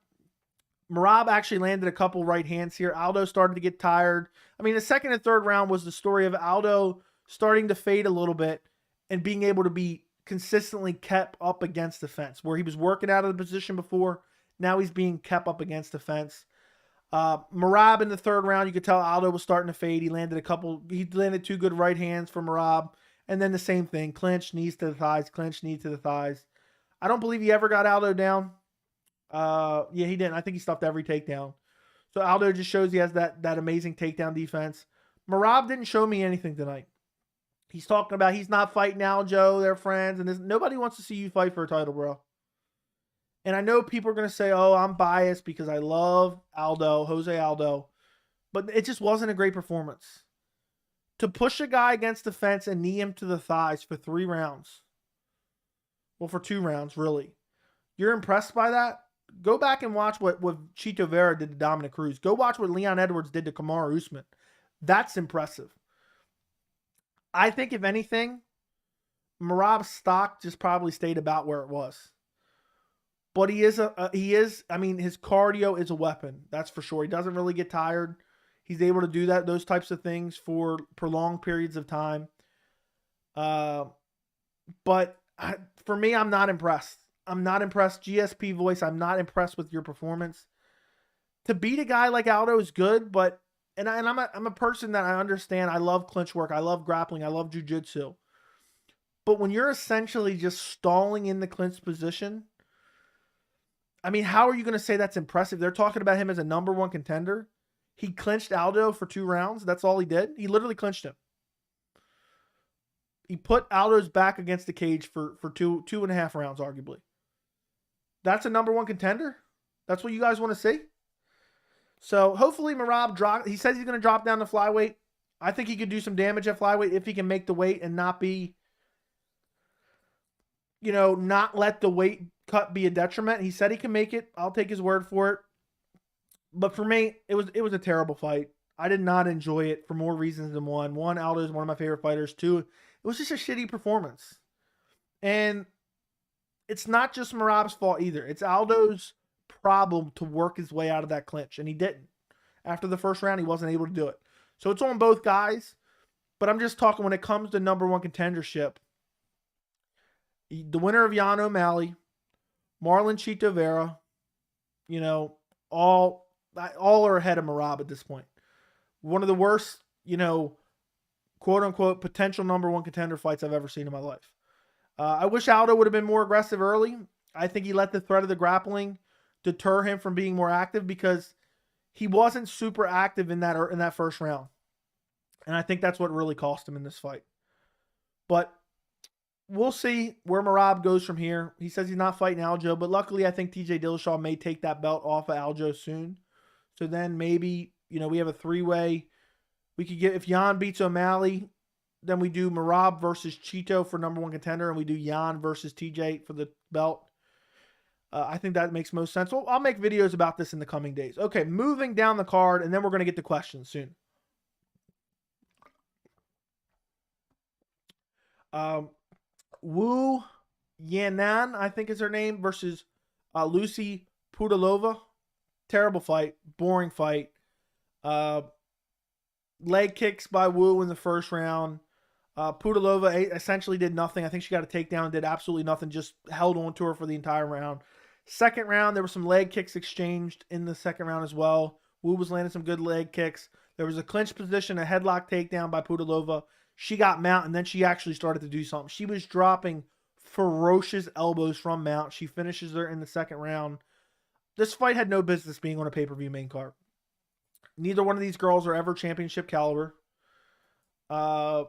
Merab actually landed a couple right hands here. Aldo started to get tired. I mean, the second and third round was the story of Aldo starting to fade a little bit and being able to be consistently kept up against the fence. Where he was working out of the position before, now he's being kept up against the fence. Merab in the third round, you could tell Aldo was starting to fade. He landed 2 good right hands for Merab. And then the same thing, clinch, knees to the thighs, clinch, knee to the thighs. I don't believe he ever got Aldo down. Yeah, he didn't. I think he stuffed every takedown. So Aldo just shows he has that amazing takedown defense. Merab didn't show me anything tonight. He's talking about he's not fighting Aljo, they're friends, and nobody wants to see you fight for a title, bro. And I know people are going to say, oh, I'm biased because I love Aldo, Jose Aldo, but it just wasn't a great performance. To push a guy against the fence and knee him to the thighs for 3 rounds. Well, for 2 rounds, really. You're impressed by that? Go back and watch what Chito Vera did to Dominic Cruz. Go watch what Leon Edwards did to Kamaru Usman. That's impressive. I think, if anything, Merab's stock just probably stayed about where it was. But his cardio is a weapon. That's for sure. He doesn't really get tired. He's able to do those types of things for prolonged periods of time. But for me, I'm not impressed. I'm not impressed. GSP voice, I'm not impressed with your performance. To beat a guy like Aldo is good, but I'm a person that I understand. I love clinch work. I love grappling. I love jiu-jitsu. But when you're essentially just stalling in the clinch position, I mean, how are you going to say that's impressive? They're talking about him as a number 1 contender. He clinched Aldo for 2 rounds. That's all he did. He literally clinched him. He put Aldo's back against the cage for 2.5 rounds, arguably. That's a number 1 contender? That's what you guys want to see? So hopefully Merab he says he's going to drop down to flyweight. I think he could do some damage at flyweight if he can make the weight and not be, not let the weight cut be a detriment. He said he can make it. I'll take his word for it. But for me, it was a terrible fight. I did not enjoy it for more reasons than one. One, Aldo is one of my favorite fighters. 2, it was just a shitty performance. And it's not just Merab's fault either. It's Aldo's problem to work his way out of that clinch, and he didn't. After the first round, he wasn't able to do it. So it's on both guys, but I'm just talking when it comes to number 1 contendership. The winner of Jan O'Malley, Marlon Chito Vera, all are ahead of Merab at this point. One of the worst, quote unquote, potential number 1 contender fights I've ever seen in my life. I wish Aldo would have been more aggressive early. I think he let the threat of the grappling deter him from being more active because he wasn't super active in that first round. And I think that's what really cost him in this fight. But we'll see where Merab goes from here. He says he's not fighting Aljo, but luckily I think TJ Dillashaw may take that belt off of Aljo soon. So then maybe, we have a 3-way. We could get, if Jan beats O'Malley, then we do Merab versus Chito for number 1 contender, and we do Jan versus TJ for the belt. I think that makes most sense. Well, I'll make videos about this in the coming days. Okay, moving down the card, and then we're going to get to questions soon. Wu Yanan, I think is her name, versus Lucy Pudilova. Terrible fight. Boring fight. Leg kicks by Wu in the first round. Pudilova essentially did nothing. I think she got a takedown, did absolutely nothing, just held on to her for the entire round. Second round, there were some leg kicks exchanged in the second round as well. Wu was landing some good leg kicks. There was a clinch position, a headlock takedown by Pudilova. She got Mount, and then she actually started to do something. She was dropping ferocious elbows from Mount. She finishes her in the second round. This fight had no business being on a pay-per-view main card. Neither one of these girls are ever championship caliber. I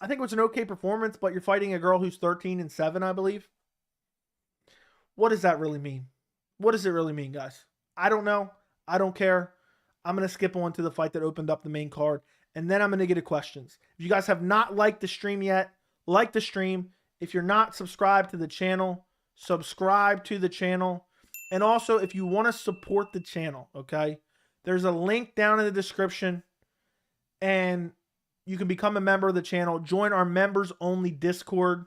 think it was an okay performance, but you're fighting a girl who's 13-7, I believe. What does that really mean? What does it really mean, guys? I don't know. I don't care. I'm going to skip on to the fight that opened up the main card, and then I'm going to get to questions. If you guys have not liked the stream yet, like the stream. If you're not subscribed to the channel, subscribe to the channel. And also, if you want to support the channel, okay, there's a link down in the description, and you can become a member of the channel. Join our members-only Discord.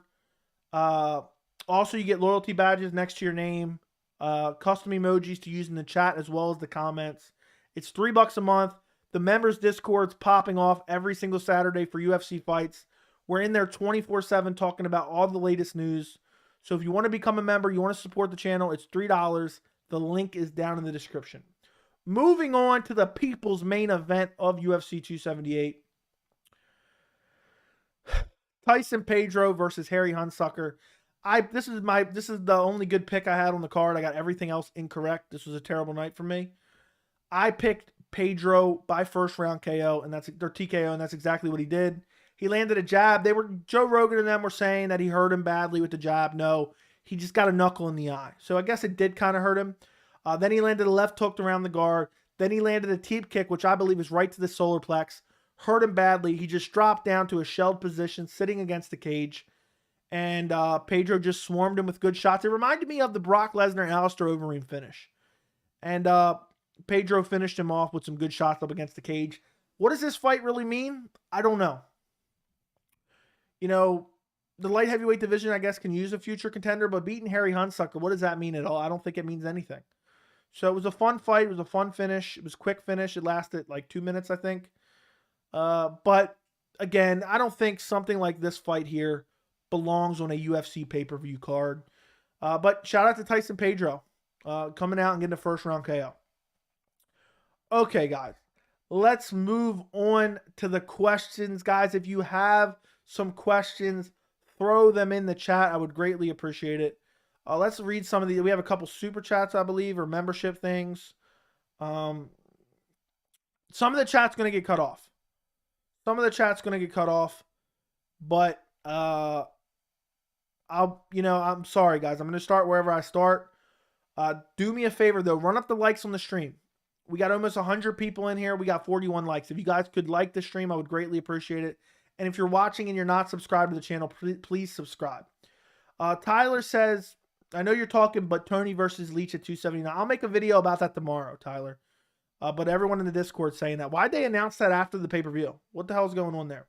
Also, you get loyalty badges next to your name, custom emojis to use in the chat as well as the comments. It's $3 a month. The members Discord's popping off every single Saturday for UFC fights. We're in there 24/7 talking about all the latest news. So if you want to become a member, you want to support the channel, it's $3. The link is down in the description. Moving on to the people's main event of UFC 278. Tyson Pedro versus Harry Hunsucker. This is the only good pick I had on the card. I got everything else incorrect. This was a terrible night for me. I picked Pedro by first round KO, and TKO, and that's exactly what he did. He landed a jab. Joe Rogan and them were saying that he hurt him badly with the jab. No, he just got a knuckle in the eye. So I guess it did kind of hurt him. Then he landed a left hook around the guard. Then he landed a teep kick, which I believe is right to the solar plex. Hurt him badly. He just dropped down to a shelled position, sitting against the cage. And Pedro just swarmed him with good shots. It reminded me of the Brock Lesnar Alistair Overeem finish. And Pedro finished him off with some good shots up against the cage. What does this fight really mean? I don't know. You know, the light heavyweight division, I guess, can use a future contender, but beating Harry Hunsucker, what does that mean at all? I don't think it means anything. So it was a fun fight. It was a fun finish. It was a quick finish. It lasted like 2 minutes, I think. But again, I don't think something like this fight here belongs on a UFC pay-per-view card. But shout out to Tyson Pedro coming out and getting a first round KO. Okay, guys, let's move on to the questions. Guys, if you have some questions, throw them in the chat. I would greatly appreciate it. Let's read some of these. We have a couple super chats, I believe, or membership things. Some of the chat's going to get cut off. But I'm sorry, guys. I'm going to start wherever I start. Do me a favor, though. Run up the likes on the stream. We got almost 100 people in here. We got 41 likes. If you guys could like the stream, I would greatly appreciate it. And if you're watching and you're not subscribed to the channel, please subscribe. Tyler says, I know you're talking, but Tony versus Leach at 279. I'll make a video about that tomorrow, Tyler. But everyone in the Discord saying that. Why'd they announce that after the pay-per-view? What the hell is going on there?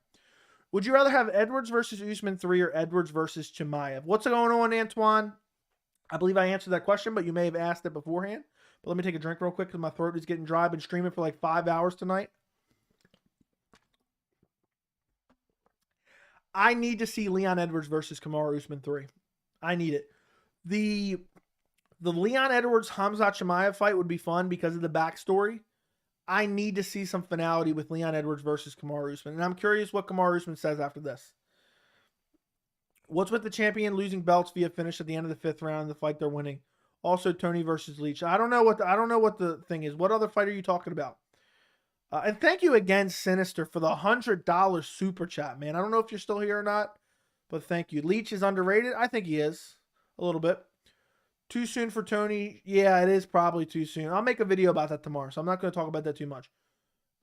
Would you rather have Edwards versus Usman 3 or Edwards versus Chimaev? What's going on, Antoine? I believe I answered that question, but you may have asked it beforehand. But let me take a drink real quick because my throat is getting dry. I've been streaming for like 5 hours tonight. I need to see Leon Edwards versus Kamaru Usman 3. I need it. The Leon Edwards Khamzat Chimaev fight would be fun because of the backstory. I need to see some finality with Leon Edwards versus Kamaru Usman. And I'm curious what Kamaru Usman says after this. What's with the champion losing belts via finish at the end of the 5th round of the fight they're winning? Also, Tony versus Leach. I don't know what the thing is. What other fight are you talking about? And thank you again, Sinister, for the $100 super chat, man. I don't know if you're still here or not, but thank you. Leach is underrated. I think he is a little bit. Too soon for Tony. Yeah, it is probably too soon. I'll make a video about that tomorrow, so I'm not going to talk about that too much.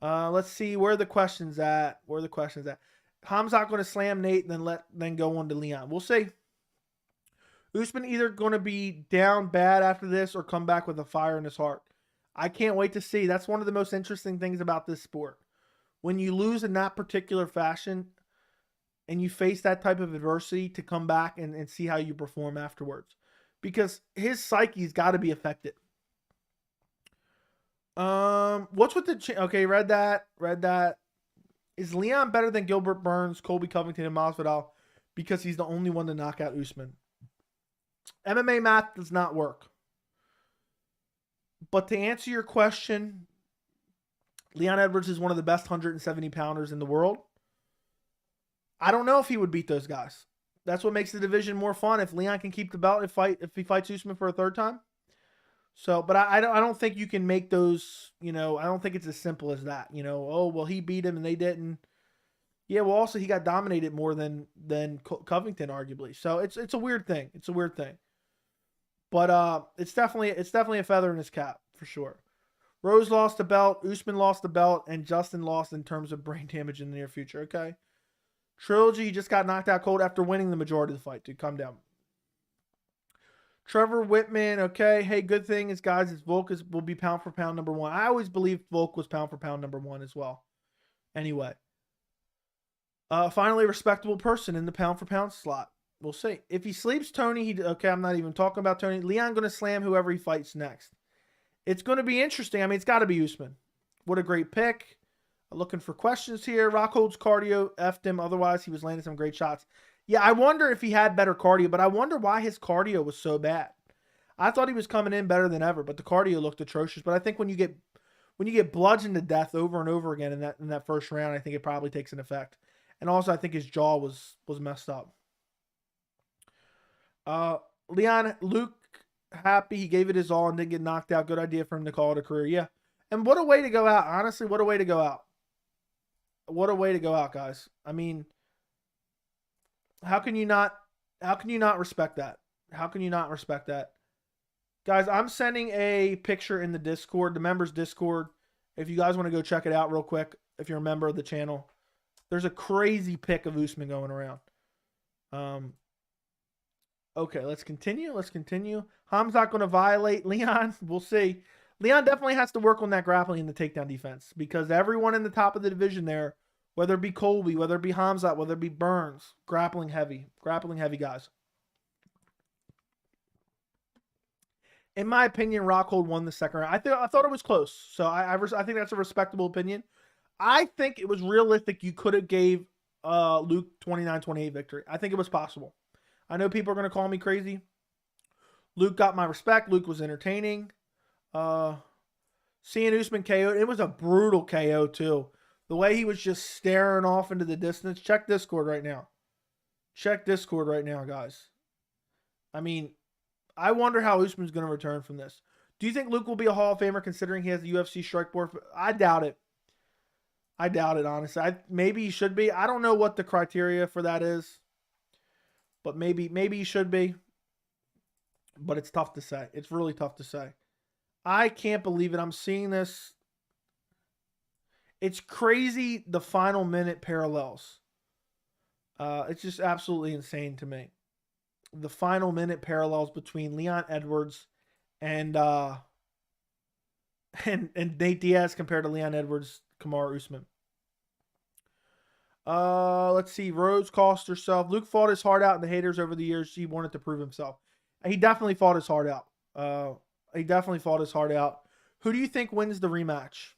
Let's see where are the questions at. Hamzat going to slam Nate, then go on to Leon. We'll see. Usman either going to be down bad after this or come back with a fire in his heart. I can't wait to see. That's one of the most interesting things about this sport. When you lose in that particular fashion, and you face that type of adversity to come back and see how you perform afterwards. Because his psyche's got to be affected. What's with the okay? Read that. Is Leon better than Gilbert Burns, Colby Covington, and Masvidal because he's the only one to knock out Usman? MMA math does not work. But to answer your question, Leon Edwards is one of the best 170 pounders in the world. I don't know if he would beat those guys. That's what makes the division more fun. If Leon can keep the belt, if he fights Usman for a third time. So, but I don't think you can make those, I don't think it's as simple as that. Oh, well, he beat him and they didn't. Yeah, well, also he got dominated more than Covington, arguably. So it's a weird thing. It's a weird thing. But it's definitely a feather in his cap for sure. Rose lost the belt, Usman lost the belt, and Justin lost in terms of brain damage in the near future. Okay. Trilogy, he just got knocked out cold after winning the majority of the fight. Dude, calm down. Trevor Whitman, okay. Hey, good thing is, guys, Volk will be pound for pound number 1. I always believed Volk was pound for pound number 1 as well. Anyway. Finally, a respectable person in the pound for pound slot. We'll see. If he sleeps Tony, okay, I'm not even talking about Tony. Leon going to slam whoever he fights next. It's going to be interesting. I mean, it's got to be Usman. What a great pick. Looking for questions here. Rockhold's cardio effed him. Otherwise, he was landing some great shots. Yeah, I wonder if he had better cardio, but I wonder why his cardio was so bad. I thought he was coming in better than ever, but the cardio looked atrocious. But I think when you get bludgeoned to death over and over again in that first round, I think it probably takes an effect. And also, I think his jaw was messed up. Luke, happy he gave it his all and didn't get knocked out. Good idea for him to call it a career. Yeah. And what a way to go out. Honestly, what a way to go out. What a way to go out, guys. I mean, how can you not respect that? How can you not respect that? Guys, I'm sending a picture in the Discord, the members Discord. If you guys want to go check it out real quick, if you're a member of the channel. There's a crazy pic of Usman going around. Okay, let's continue. Ham's not going to violate Leon. We'll see. Leon definitely has to work on that grappling and the takedown defense because everyone in the top of the division there, whether it be Colby, whether it be Hamzat, whether it be Burns, grappling heavy guys. In my opinion, Rockhold won the second round. I thought it was close, so I think that's a respectable opinion. I think it was realistic. You could have gave Luke 29-28 victory. I think it was possible. I know people are going to call me crazy. Luke got my respect. Luke was entertaining. Seeing Usman KO, it was a brutal KO too. The way he was just staring off into the distance. Check Discord right now. Guys. I mean, I wonder how Usman's going to return from this. Do you think Luke will be a Hall of Famer considering he has the UFC strike board? I doubt it. Honestly. Maybe he should be. I don't know what the criteria for that is. But maybe he should be. But it's tough to say. It's really tough to say. I can't believe it. I'm seeing this. It's crazy, the final minute parallels. It's just absolutely insane to me. The final minute parallels between Leon Edwards and Nate Diaz compared to Leon Edwards, Kamaru Usman. Let's see. Rose cost herself. Luke fought his heart out, and the haters over the years, he wanted to prove himself. He definitely fought his heart out. Who do you think wins the rematch?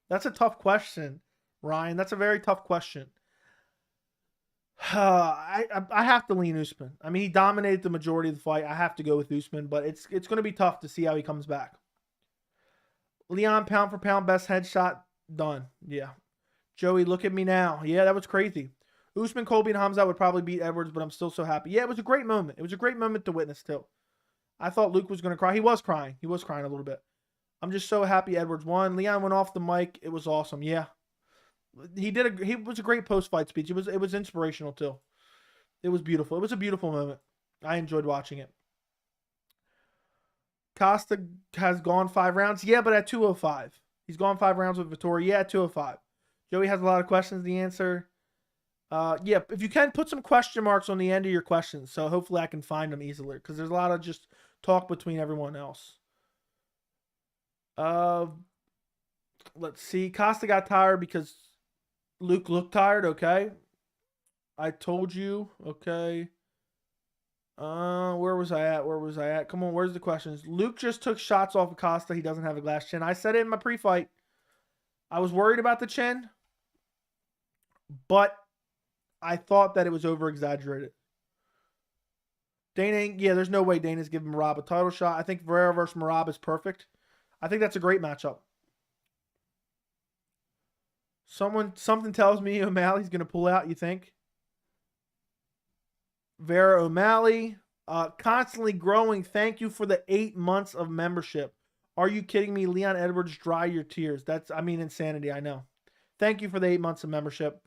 That's a tough question, Ryan. That's a very tough question. I have to lean Usman. I mean, he dominated the majority of the fight. I have to go with Usman, but it's going to be tough to see how he comes back. Leon, pound for pound, best headshot. Done. Yeah. Joey, look at me now. Yeah, that was crazy. Usman, Colby, and Hamzat would probably beat Edwards, but I'm still so happy. Yeah, it was a great moment. It was a great moment to witness, too. I thought Luke was going to cry. He was crying. He was crying a little bit. I'm just so happy Edwards won. Leon went off the mic. It was awesome. Yeah. He was a great post-fight speech. It was inspirational, too. It was beautiful. It was a beautiful moment. I enjoyed watching it. Costa has gone 5 rounds. Yeah, but at 205. He's gone 5 rounds with Vittori. Yeah, at 205. Joey has a lot of questions. The answer, yeah, if you can, put some question marks on the end of your questions, so hopefully I can find them easily, because there's a lot of just talk between everyone else. Let's see. Costa got tired because Luke looked tired. Okay. I told you. Okay. Where was I at? Where was I at? Come on, where's the questions? Luke just took shots off of Costa. He doesn't have a glass chin. I said it in my pre-fight. I was worried about the chin, but I thought that it was over-exaggerated. Dana, yeah, there's no way Dana's giving Merab a title shot. I think Ferreira versus Merab is perfect. I think that's a great matchup. Something tells me O'Malley's going to pull out, you think? Vera O'Malley, constantly growing. Thank you for the 8 months of membership. Are you kidding me? Leon Edwards, dry your tears. That's, I mean, insanity, I know. Thank you for the 8 months of membership.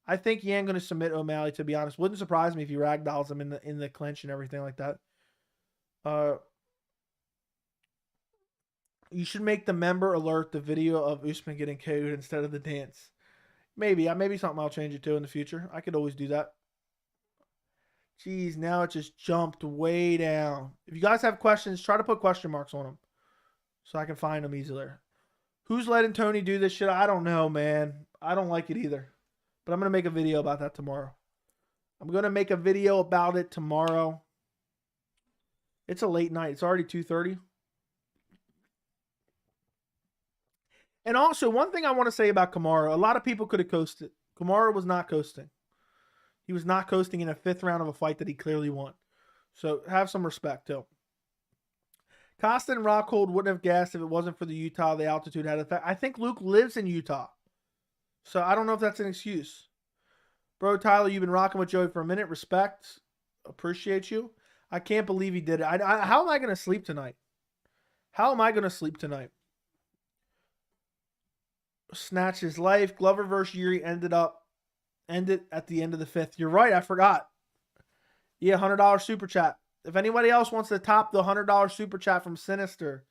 I think Yan going to submit O'Malley, to be honest. Wouldn't surprise me if he ragdolls him in the clinch and everything like that. You should make the member alert the video of Usman getting KO'd instead of the dance. Maybe something I'll change it to in the future. I could always do that. Jeez, now it just jumped way down. If you guys have questions, try to put question marks on them so I can find them easier. Who's letting Tony do this shit? I don't know, man. I don't like it either. But I'm going to make a video about that tomorrow. It's a late night. It's already 2:30. And also, one thing I want to say about Kamaru, a lot of people could have coasted. Kamaru was not coasting. He was not coasting in a 5th round of a fight that he clearly won. So have some respect, too. Costa and Rockhold wouldn't have gassed if it wasn't for the Utah. The altitude had effect. I think Luke lives in Utah. So I don't know if that's an excuse. Bro, Tyler, you've been rocking with Joey for a minute. Respect. Appreciate you. I can't believe he did it. How am I going to sleep tonight? Snatch his life. Glover versus Yuri ended at the end of the 5th. You're right. I forgot. Yeah, $100 super chat. If anybody else wants to top the $100 super chat from Sinister,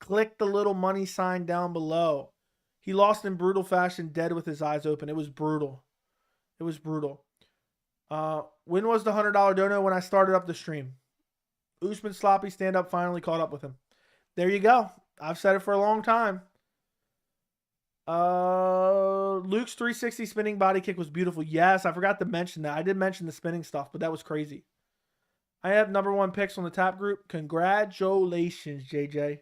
click the little money sign down below. He lost in brutal fashion, dead with his eyes open. It was brutal. When was the $100 dono? When I started up the stream. Usman sloppy stand-up finally caught up with him. There you go. I've said it for a long time. Luke's 360 spinning body kick was beautiful. Yes, I forgot to mention that. I did mention the spinning stuff, but that was crazy. I have #1 picks on the top group. Congratulations, JJ.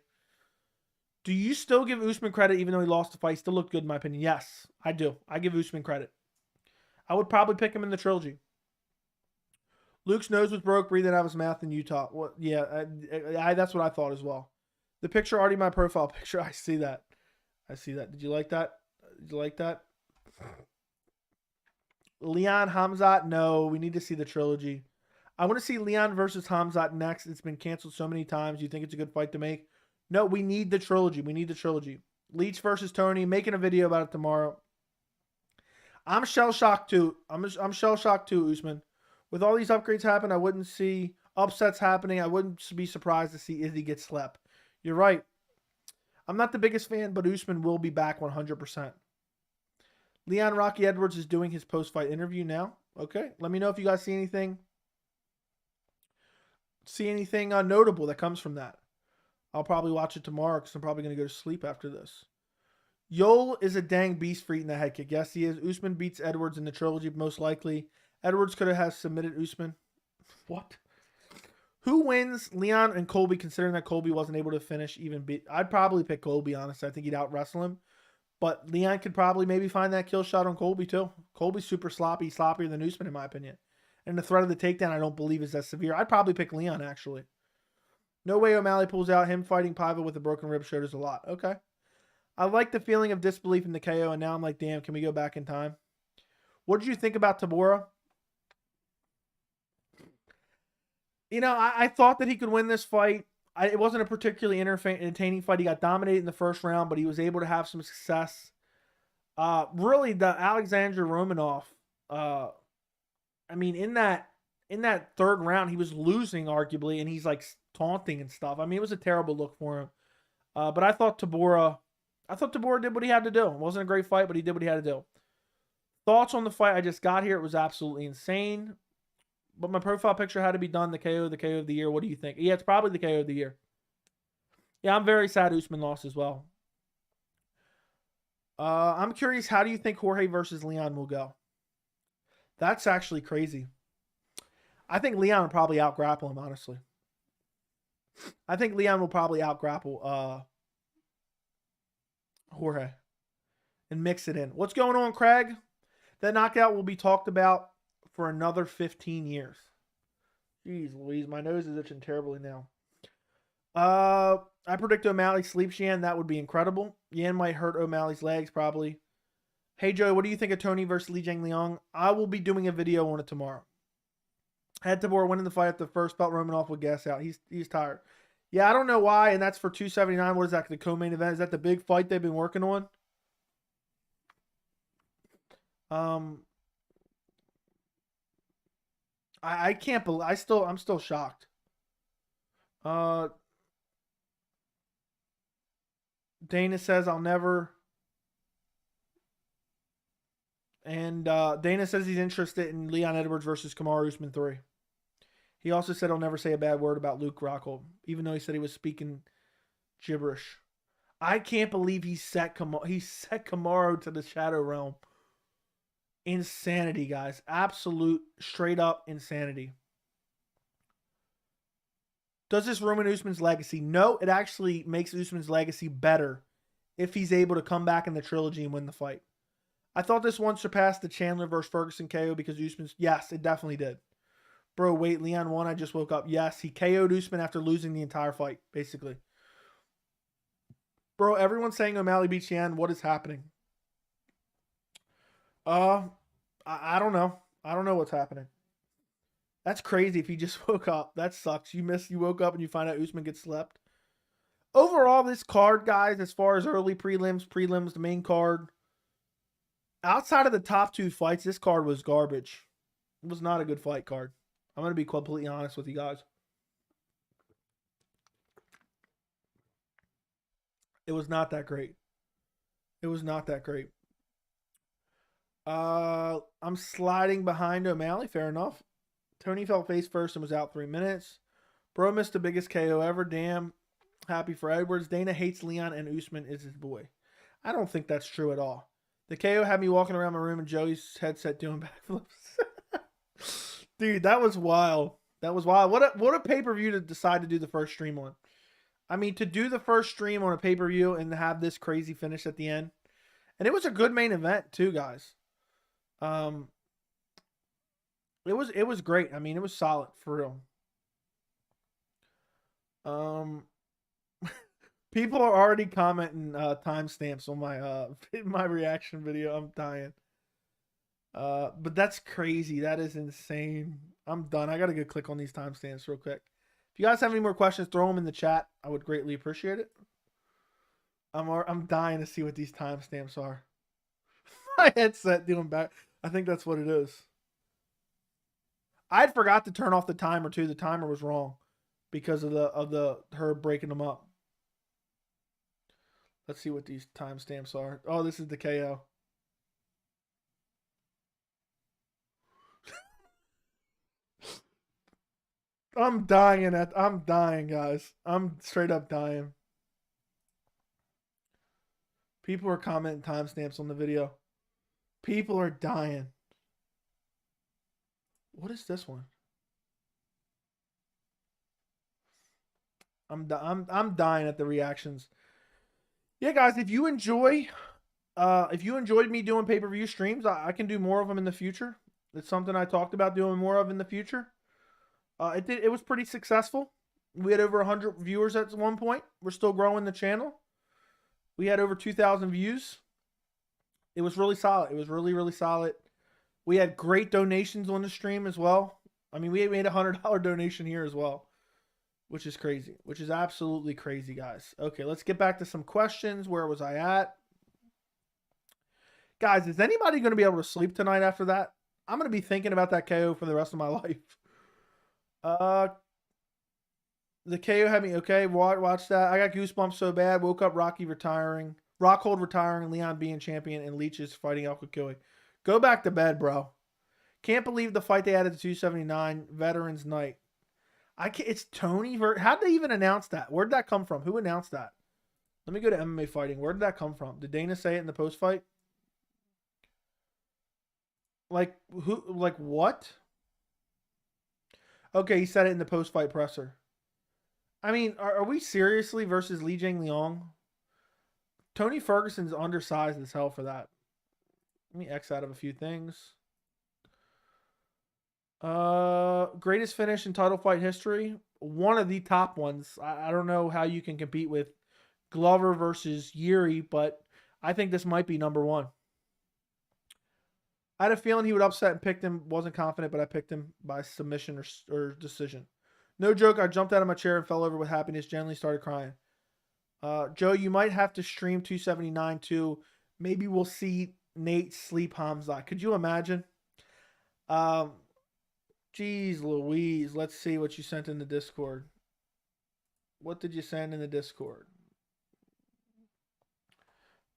Do you still give Usman credit even though he lost the fight? He still looked good in my opinion. Yes, I do. I give Usman credit. I would probably pick him in the trilogy. Luke's nose was broke, breathing out of his mouth in Utah. Well, yeah, that's what I thought as well. The picture already my profile picture. I see that. Did you like that? Leon Hamzat? No, we need to see the trilogy. I want to see Leon versus Hamzat next. It's been canceled so many times. You think it's a good fight to make? No, we need the trilogy. Leach versus Tony. Making a video about it tomorrow. I'm shell-shocked too. I'm shell-shocked too, Usman. With all these upgrades happening, I wouldn't see upsets happening. I wouldn't be surprised to see Izzy get slept. You're right. I'm not the biggest fan, but Usman will be back 100%. Leon Rocky Edwards is doing his post-fight interview now. Okay. Let me know if you guys see anything notable that comes from that. I'll probably watch it tomorrow because I'm probably going to go to sleep after this. Yol is a dang beast for eating the head kick. Yes, he is. Usman beats Edwards in the trilogy, most likely. Edwards could have submitted Usman. What? Who wins? Leon and Colby, considering that Colby wasn't able to finish even beat. I'd probably pick Colby, honestly. I think he'd out-wrestle him. But Leon could probably maybe find that kill shot on Colby, too. Colby's super sloppy, sloppier than Usman, in my opinion. And the threat of the takedown, I don't believe, is that severe. I'd probably pick Leon, actually. No way O'Malley pulls out. Him fighting Paiva with a broken rib showed us a lot. Okay. I like the feeling of disbelief in the KO, and now I'm like, damn, can we go back in time? What did you think about Tabora? You know, I thought that he could win this fight. It wasn't a particularly entertaining fight. He got dominated in the first round, but he was able to have some success. Really, the Alexander Romanov, I mean, in that 3rd round, he was losing, arguably, and he's, like, taunting and stuff. I mean, it was a terrible look for him. But I thought Tabora did what he had to do. It wasn't a great fight, but he did what he had to do. Thoughts on the fight? I just got here. It was absolutely insane. But my profile picture had to be done. The KO of the year. What do you think? Yeah, it's probably the KO of the year. Yeah, I'm very sad Usman lost as well. I'm curious, how do you think Jorge versus Leon will go? That's actually crazy. I think Leon will probably out-grapple him, honestly. I think Leon will probably out-grapple Jorge and mix it in. What's going on, Craig? That knockout will be talked about for another 15 years. Jeez Louise, my nose is itching terribly now. I predict O'Malley sleeps Yan. That would be incredible. Yan might hurt O'Malley's legs, probably. Hey, Joe, what do you think of Tony versus Li Jingliang? I will be doing a video on it tomorrow. Had Tabor winning the fight at the first belt. Romanov would gas out. He's tired. Yeah, I don't know why, and that's for 279. What is that, the co-main event? Is that the big fight they've been working on? I can't believe, I'm still shocked. Dana says I'll never. And Dana says he's interested in Leon Edwards versus Kamaru Usman 3. He also said he'll never say a bad word about Luke Rockhold, even though he said he was speaking gibberish. I can't believe he set Kamaru to the shadow realm. Insanity, guys. Absolute, straight up insanity. Does this ruin Usman's legacy? No, it actually makes Usman's legacy better if he's able to come back in the trilogy and win the fight. I thought this one surpassed the Chandler versus Ferguson KO because Usman's... Yes, it definitely did. Bro, wait, Leon won. I just woke up. Yes, he KO'd Usman after losing the entire fight, basically. Bro, everyone's saying O'Malley beats Yan. What is happening? I don't know. I don't know what's happening. That's crazy if you just woke up. That sucks. You woke up and you find out Usman gets slept. Overall, this card, guys, as far as early prelims, the main card, outside of the top 2 fights, this card was garbage. It was not a good fight card. I'm going to be completely honest with you guys. It was not that great. It was not that great. I'm sliding behind O'Malley. Fair enough. Tony fell face first and was out 3 minutes. Bro missed the biggest KO ever. Damn. Happy for Edwards. Dana hates Leon and Usman is his boy. I don't think that's true at all. The KO had me walking around my room and Joey's headset doing backflips. Dude, that was wild. That was wild. What a pay-per-view to decide to do the first stream on. I mean, to do the first stream on a pay-per-view and have this crazy finish at the end. And it was a good main event too, guys. It was great. I mean, it was solid for real. People are already commenting timestamps on my reaction video. I'm dying. But that's crazy. That is insane. I'm done. I gotta go click on these timestamps real quick. If you guys have any more questions, throw them in the chat. I would greatly appreciate it. I'm dying to see what these timestamps are. My headset doing back. I think that's what it is. I had forgot to turn off the timer too. The timer was wrong because of her breaking them up. Let's see what these timestamps are. Oh, this is the KO. I'm dying, guys. I'm straight up dying. People are commenting timestamps on the video. People are dying. What is this one? I'm dying at the reactions. Yeah, guys, if you enjoyed me doing pay-per-view streams, I can do more of them in the future. It's something I talked about doing more of in the future. It was pretty successful. We had over 100 viewers at one point. We're still growing the channel. We had over 2,000 views. It was really solid. It was really, really solid. We had great donations on the stream as well. I mean, we made a $100 donation here as well, which is crazy, which is absolutely crazy, guys. Okay, let's get back to some questions. Where was I at? Guys, is anybody going to be able to sleep tonight after that? I'm going to be thinking about that KO for the rest of my life. The KO had me, okay, watch that. I got goosebumps so bad. Woke up Rockhold retiring, Leon being champion, and Leeches fighting El Kukui. Go back to bed, bro. Can't believe the fight they added to 279, Veterans Night. It's Tony. How'd they even announce that? Where'd that come from? Who announced that? Let me go to MMA Fighting. Where did that come from? Did Dana say it in the post-fight? Like who? Like what? Okay, he said it in the post-fight presser. I mean, are we seriously versus Li Jingliang? Tony Ferguson's undersized as hell for that. Let me X out of a few things. Greatest finish in title fight history. One of the top ones. I don't know how you can compete with Glover versus Yuri, but I think this might be number one. I had a feeling he would upset and picked him. Wasn't confident, but I picked him by submission or decision. No joke, I jumped out of my chair and fell over with happiness. Generally started crying. Joe, you might have to stream 279 too. Maybe we'll see Nate sleep Hamzat. Could you imagine? Um, Jeez Louise. Let's see what you sent in the Discord. What did you send in the Discord?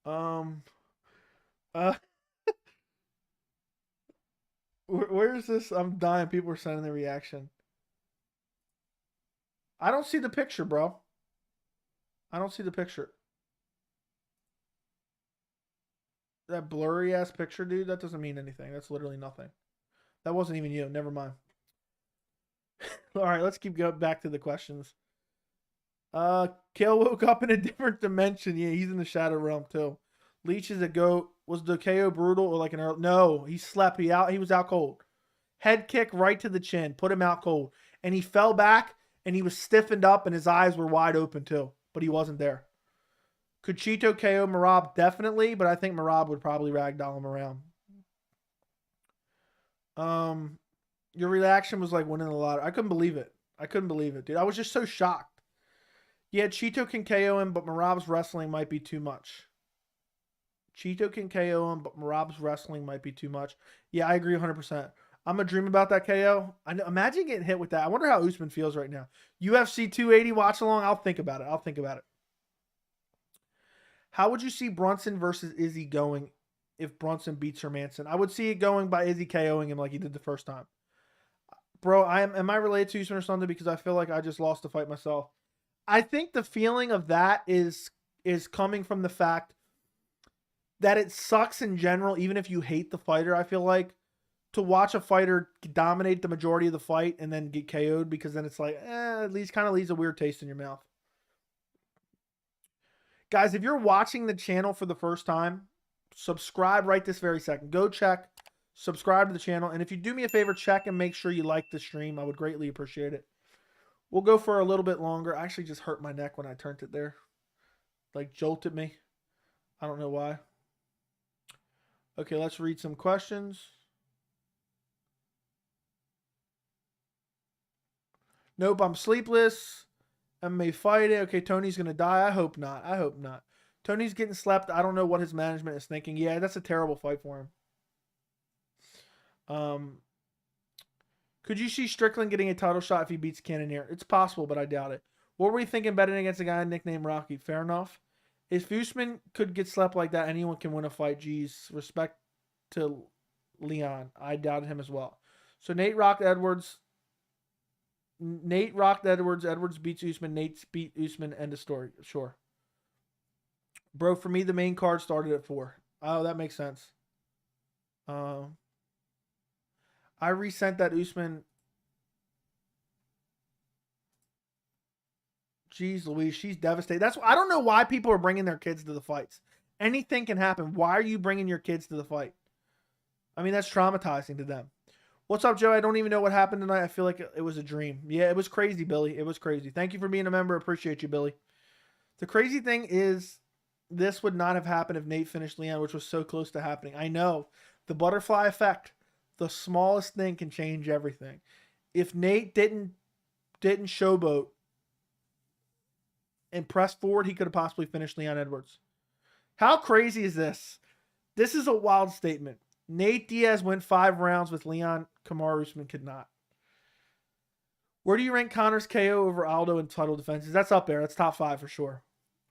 Um, uh, where's this? I'm dying. People are sending the reaction. I don't see the picture, bro. I don't see the picture. That blurry ass picture, dude, that doesn't mean anything. That's literally nothing. That wasn't even you. Never mind. All right, let's keep going back to the questions. Kale woke up in a different dimension. Yeah, he's in the shadow realm too. Leech is a goat. Was the KO brutal or like an early? No, he slept. He was out cold. Head kick right to the chin, put him out cold, and he fell back and he was stiffened up and his eyes were wide open too, but he wasn't there. Could Chito KO Merab? Definitely, but I think Merab would probably ragdoll him around. Your reaction was like winning the lottery. I couldn't believe it. I couldn't believe it, dude. I was just so shocked. Yeah, Chito can KO him, but Merab's wrestling might be too much. Chito can KO him, but Merab's wrestling might be too much. Yeah, I agree 100%. I'm going to dream about that KO. Imagine getting hit with that. I wonder how Usman feels right now. UFC 280 watch along. I'll think about it. How would you see Brunson versus Izzy going if Brunson beats Hermanson? I would see it going by Izzy KOing him like he did the first time. Bro, am I related to Usman or something? Because I feel like I just lost the fight myself. I think the feeling of that is coming from the fact that it sucks in general, even if you hate the fighter. I feel like to watch a fighter dominate the majority of the fight and then get KO'd, because then it's like, at least kind of leaves a weird taste in your mouth. Guys, if you're watching the channel for the first time, subscribe right this very second. Go check, subscribe to the channel, and if you do me a favor, check and make sure you like the stream. I would greatly appreciate it. We'll go for a little bit longer. I actually just hurt my neck when I turned it there. Like, jolted me. I don't know why. Okay, let's read some questions. Nope, I'm sleepless. MMA fighting. Okay, Tony's going to die. I hope not. Tony's getting slept. I don't know what his management is thinking. Yeah, that's a terrible fight for him. Could you see Strickland getting a title shot if he beats Cannonier? It's possible, but I doubt it. What were you thinking betting against a guy nicknamed Rocky? Fair enough. If Usman could get slept like that, anyone can win a fight. Geez, respect to Leon. I doubted him as well. So Nate rocked Edwards. Edwards beats Usman. Nate beat Usman. End of story. Sure. Bro, for me, the main card started at 4. Oh, that makes sense. I resent that Usman. Jeez Louise, she's devastated. I don't know why people are bringing their kids to the fights. Anything can happen. Why are you bringing your kids to the fight? I mean, that's traumatizing to them. What's up, Joe? I don't even know what happened tonight. I feel like it was a dream. Yeah, it was crazy, Billy. It was crazy. Thank you for being a member. Appreciate you, Billy. The crazy thing is, this would not have happened if Nate finished Leon, which was so close to happening. I know. The butterfly effect. The smallest thing can change everything. If Nate didn't showboat and press forward, he could have possibly finished Leon Edwards. How crazy is this? This is a wild statement. Nate Diaz went 5 rounds with Leon. Kamaru Usman could not. Where do you rank Connor's KO over Aldo in title defenses? That's up there. That's top 5 for sure.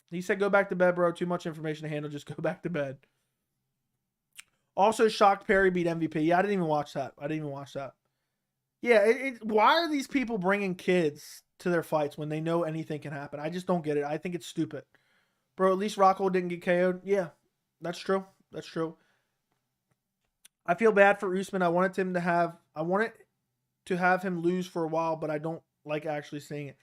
He said, go back to bed, bro. Too much information to handle. Just go back to bed. Also shocked Perry beat MVP. Yeah, I didn't even watch that. Yeah, why are these people bringing kids to their fights when they know anything can happen? I just don't get it. I think it's stupid. Bro, at least Rockhold didn't get KO'd. Yeah, that's true. I feel bad for Usman. I wanted to have him lose for a while, but I don't like actually seeing it.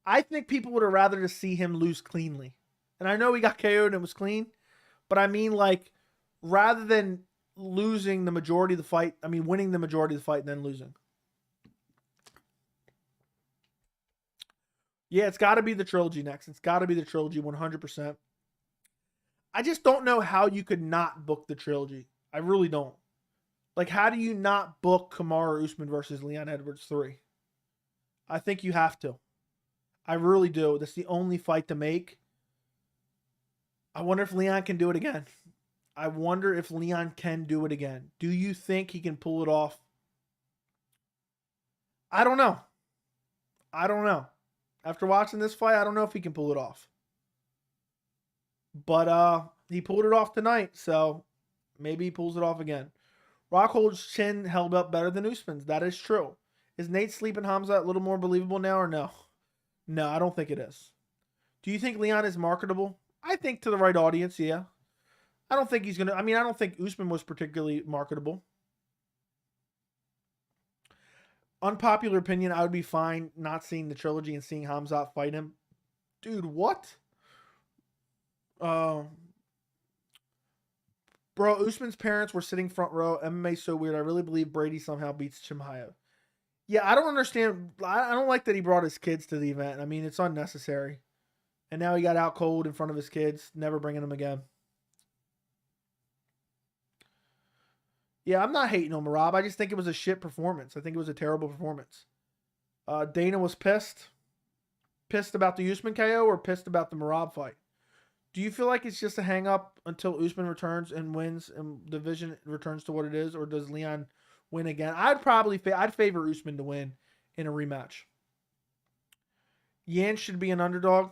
I think people would have rather to see him lose cleanly. And I know he got KO'd and it was clean, but I mean, like, rather than losing the majority of the fight, I mean, winning the majority of the fight and then losing. Yeah, it's got to be the trilogy next. It's got to be the trilogy 100%. I just don't know how you could not book the trilogy. I really don't. Like, how do you not book Kamaru Usman versus Leon Edwards 3? I think you have to. I really do. That's the only fight to make. I wonder if Leon can do it again. I wonder if Leon can do it again. Do you think he can pull it off? I don't know. I don't know. After watching this fight, I don't know if he can pull it off. But he pulled it off tonight, so maybe he pulls it off again. Rockhold's chin held up better than Usman's. That is true. Is Nate sleeping Hamza a little more believable now or no? No, I don't think it is. Do you think Leon is marketable? I think to the right audience, yeah. I don't think he's going to... I mean, I don't think Usman was particularly marketable. Unpopular opinion, I would be fine not seeing the trilogy and seeing Hamzat fight him. Dude, what? Bro, Usman's parents were sitting front row. MMA so weird. I really believe Brady somehow beats Chimaev. Yeah, I don't understand. I don't like that he brought his kids to the event. I mean, it's unnecessary. And now he got out cold in front of his kids. Never bringing them again. Yeah, I'm not hating on Merab. I just think it was a shit performance. I think it was a terrible performance. Dana was pissed. Pissed about the Usman KO or pissed about the Merab fight? Do you feel like it's just a hang up until Usman returns and wins and the division returns to what it is, or does Leon win again? I'd favor Usman to win in a rematch. Yan should be an underdog?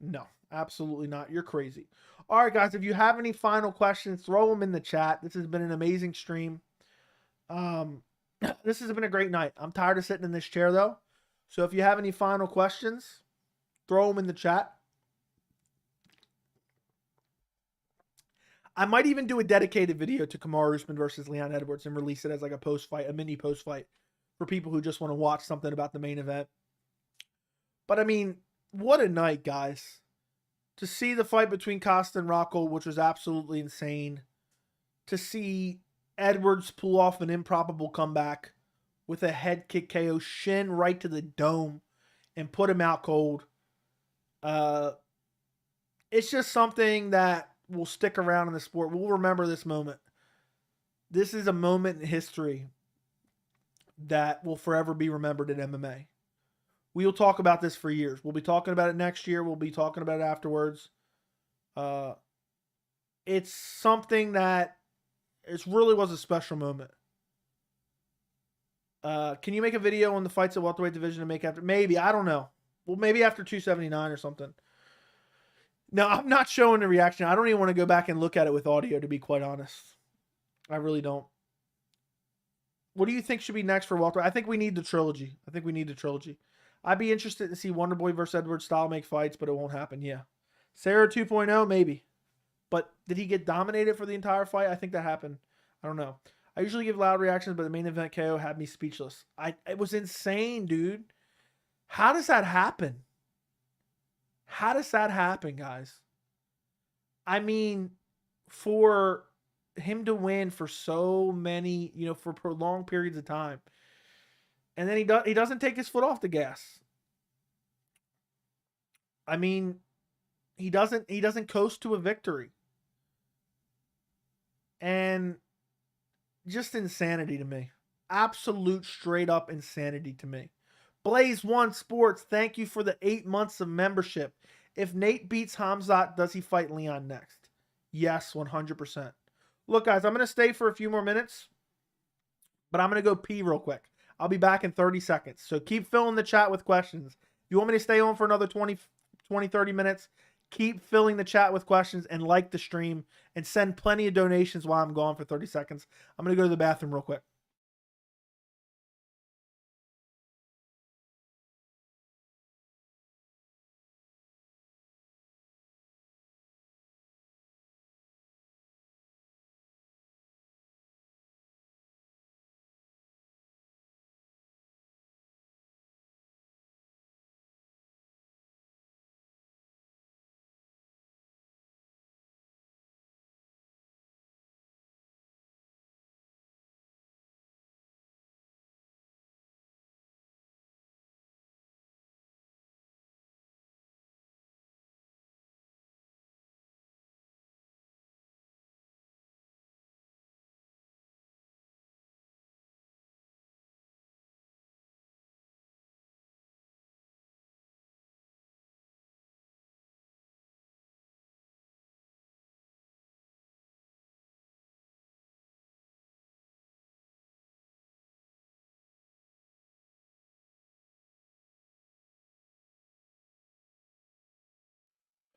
No, absolutely not. You're crazy. All right, guys, if you have any final questions, throw them in the chat. This has been an amazing stream. This has been a great night. I'm tired of sitting in this chair, though. So if you have any final questions, throw them in the chat. I might even do a dedicated video to Kamaru Usman versus Leon Edwards and release it as like a post-fight, a mini post-fight for people who just want to watch something about the main event. But I mean, what a night, guys. To see the fight between Costa and Rockhold, which was absolutely insane. To see Edwards pull off an improbable comeback with a head kick KO, shin right to the dome, and put him out cold. It's just something that will stick around in the sport. We'll remember this moment. This is a moment in history that will forever be remembered in MMA. We'll talk about this for years. We'll be talking about it next year. We'll be talking about it afterwards. It's something that it really was a special moment. Can you make a video on the fights at welterweight division to make after? Maybe. I don't know. Well, maybe after 279 or something. No, I'm not showing the reaction. I don't even want to go back and look at it with audio, to be quite honest. I really don't. What do you think should be next for welterweight? I think we need the trilogy. I'd be interested to see Wonderboy versus Edward Style make fights, but it won't happen. Yeah. Sarah 2.0, maybe. But did he get dominated for the entire fight? I think that happened. I don't know. I usually give loud reactions, but the main event KO had me speechless. It was insane, dude. How does that happen? How does that happen, guys? I mean, for him to win for so many, for prolonged periods of time, and then he doesn't take his foot off the gas. I mean, he doesn't coast to a victory. And just insanity to me. Absolute straight up insanity to me. Blaze One Sports, thank you for the 8 months of membership. If Nate beats Hamzat, does he fight Leon next? Yes, 100%. Look, guys, I'm going to stay for a few more minutes, but I'm going to go pee real quick. I'll be back in 30 seconds. So keep filling the chat with questions. If you want me to stay on for another 20, 30 minutes, keep filling the chat with questions and like the stream and send plenty of donations while I'm gone for 30 seconds. I'm going to go to the bathroom real quick.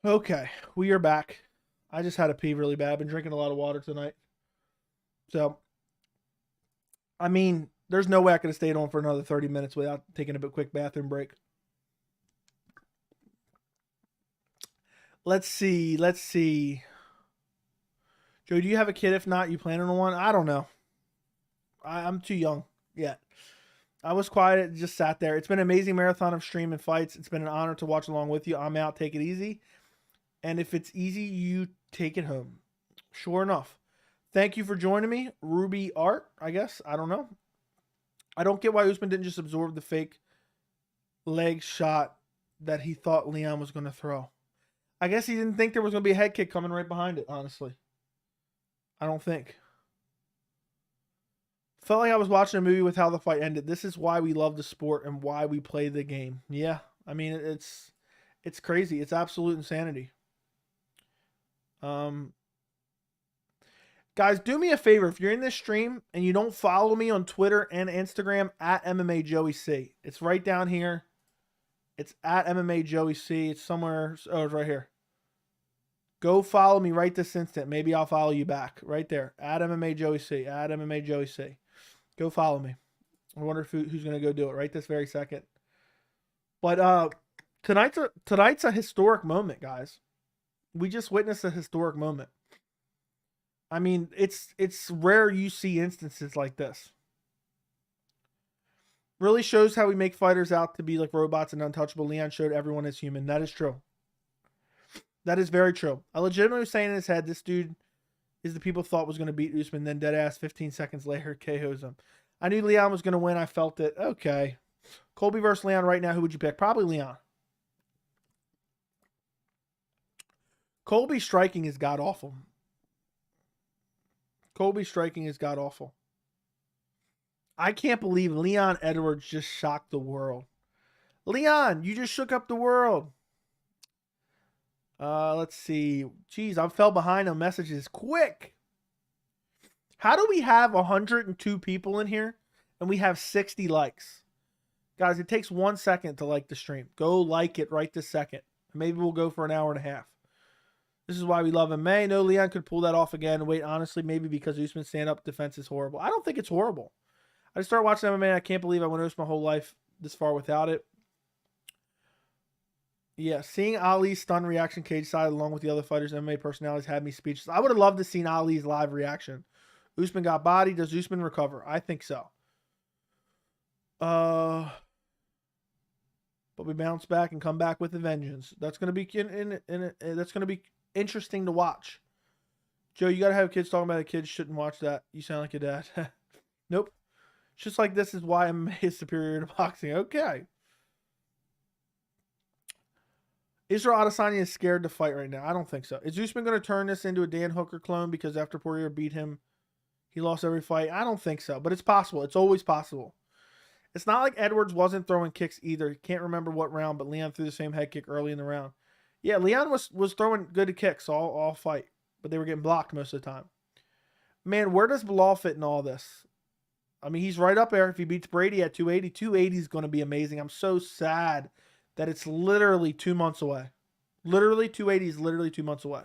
Okay, we are back. I just had to pee really bad. I've been drinking a lot of water tonight. So, I mean, there's no way I could have stayed on for another 30 minutes without taking a quick bathroom break. Let's see. Let's see. Joe, do you have a kid? If not, you planning on one? I don't know. I'm too young yet. I was quiet, just sat there. It's been an amazing marathon of stream and fights. It's been an honor to watch along with you. I'm out. Take it easy. And if it's easy, you take it home. Sure enough. Thank you for joining me. Ruby Art, I guess. I don't know. I don't get why Usman didn't just absorb the fake leg shot that he thought Leon was going to throw. I guess he didn't think there was going to be a head kick coming right behind it, honestly. I don't think. Felt like I was watching a movie with how the fight ended. This is why we love the sport and why we play the game. Yeah, I mean, it's crazy. It's absolute insanity. Guys, do me a favor. If you're in this stream and you don't follow me on Twitter and Instagram at MMA Joey C. It's right down here. It's at MMA Joey C. It's somewhere. Oh, it's right here. Go follow me right this instant. Maybe I'll follow you back. Right there. At MMA Joey C. At MMA Joey C. Go follow me. I wonder who's going to go do it right this very second. But tonight's a historic moment, guys. We just witnessed a historic moment. I mean, it's rare you see instances like this. Really shows how we make fighters out to be like robots and untouchable. Leon showed everyone is human. That is true. That is very true. I legitimately was saying in his head, this dude is the people thought was going to beat Usman, then dead ass 15 seconds later KOs him. I knew Leon was going to win. I felt it. Okay. Colby versus Leon right now. Who would you pick? Probably Leon. Colby's striking is god awful. Colby's striking is god awful. I can't believe Leon Edwards just shocked the world. Leon, you just shook up the world. Let's see. Jeez, I fell behind on messages. Quick. How do we have 102 people in here and we have 60 likes? Guys, it takes 1 second to like the stream. Go like it right this second. Maybe we'll go for an hour and a half. This is why we love him. May no Leon could pull that off again. Wait, honestly, maybe because Usman's stand-up defense is horrible. I don't think it's horrible. I just started watching MMA. I can't believe I went Usman my whole life this far without it. Yeah, seeing Ali's stun reaction cage side along with the other fighters' MMA personalities had me speechless. I would have loved to seen Ali's live reaction. Usman got bodied. Does Usman recover? I think so. But we bounce back and come back with a vengeance. That's gonna be that's gonna be interesting to watch. Joe, you gotta have kids talking about it. Kids shouldn't watch that. You sound like your dad. Nope. It's just like this is why MMA is superior to boxing. Okay. Israel Adesanya is scared to fight right now. I don't think so. Is Usman going to turn this into a Dan Hooker clone because after Poirier beat him, he lost every fight? I don't think so, but it's possible. It's always possible. It's not like Edwards wasn't throwing kicks either. Can't remember what round, but Leon threw the same head kick early in the round. Yeah, Leon was throwing good kicks all fight, but they were getting blocked most of the time. Man, where does Bilal fit in all this? I mean, he's right up there. If he beats Brady at 280, 280 is going to be amazing. I'm so sad that it's literally 2 months away. Literally, 280 is literally 2 months away.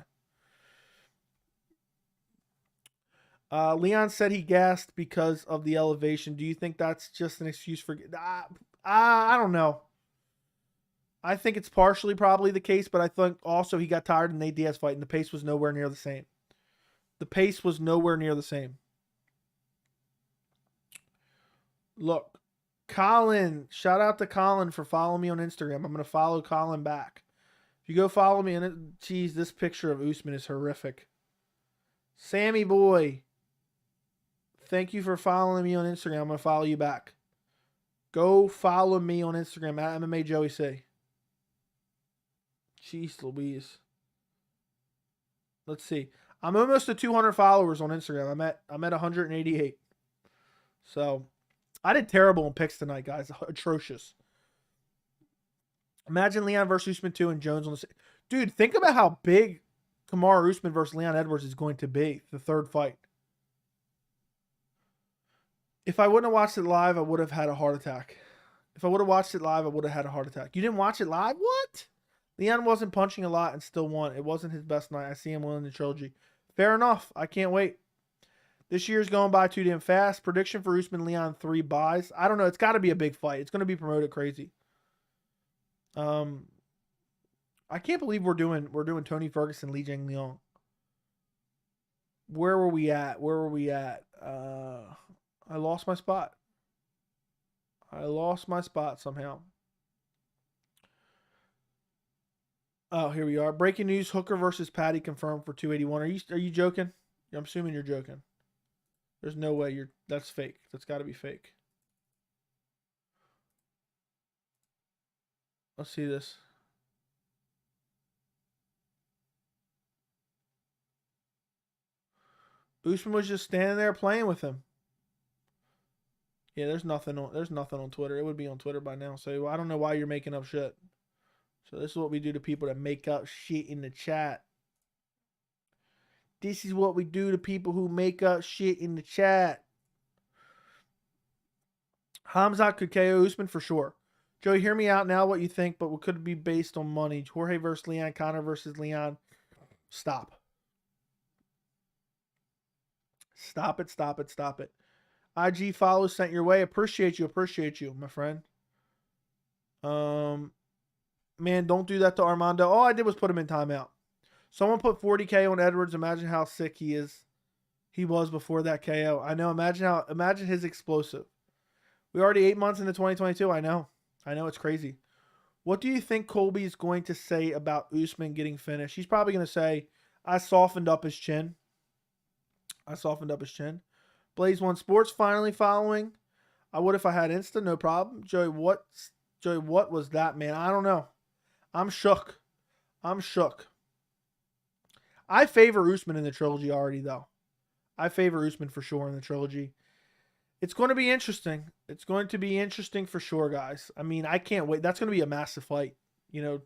Leon said he gassed because of the elevation. Do you think that's just an excuse for... I don't know. I think it's partially probably the case, but I think also he got tired in the Nate Diaz fight, and the pace was nowhere near the same. The pace was nowhere near the same. Look. Colin, shout out to Colin for following me on Instagram. I'm going to follow Colin back. If you go follow me, and geez, this picture of Usman is horrific. Sammy boy, thank you for following me on Instagram. I'm going to follow you back. Go follow me on Instagram at MMA Joey C. Jeez Louise. Let's see. I'm almost at 200 followers on Instagram. I'm at 188. So I did terrible in picks tonight, guys. Atrocious. Imagine Leon versus Usman 2 and Jones on the... Dude, think about how big Kamaru Usman versus Leon Edwards is going to be, the third fight. If I wouldn't have watched it live, I would have had a heart attack. If I would have watched it live, I would have had a heart attack. You didn't watch it live? What? Leon wasn't punching a lot and still won. It wasn't his best night. I see him winning the trilogy. Fair enough. I can't wait. This year's going by too damn fast. Prediction for Usman Leon 3 buys. I don't know. It's got to be a big fight. It's going to be promoted crazy. I can't believe we're doing Tony Ferguson, Li Jingliang. Where were we at? I lost my spot. Somehow. Oh, here we are. Breaking news: Hooker versus Patty confirmed for 281. Are you joking? I'm assuming you're joking. There's no way that's fake. That's got to be fake. Let's see this. Usman was just standing there playing with him. Yeah, there's nothing on Twitter. It would be on Twitter by now. So I don't know why you're making up shit. So this is what we do to people that make up shit in the chat. This is what we do to people who make up shit in the chat. Hamzat could KO Usman for sure. Joey, hear me out now what you think, but what could it be based on money? Jorge versus Leon, Conor versus Leon. Stop. Stop it. IG follow sent your way. Appreciate you, my friend. Man, don't do that to Armando. All I did was put him in timeout. Someone put 40K on Edwards. Imagine how sick he was before that KO. I know. Imagine his explosive. We already 8 months into 2022. I know. It's crazy. What do you think Colby is going to say about Usman getting finished? He's probably going to say, I softened up his chin. Blaze One Sports finally following. I would if I had Insta, no problem. Joey, what was that, man? I don't know. I'm shook. I favor Usman in the trilogy already, though. I favor Usman for sure in the trilogy. It's going to be interesting. It's going to be interesting for sure, guys. I mean, I can't wait. That's going to be a massive fight. You know,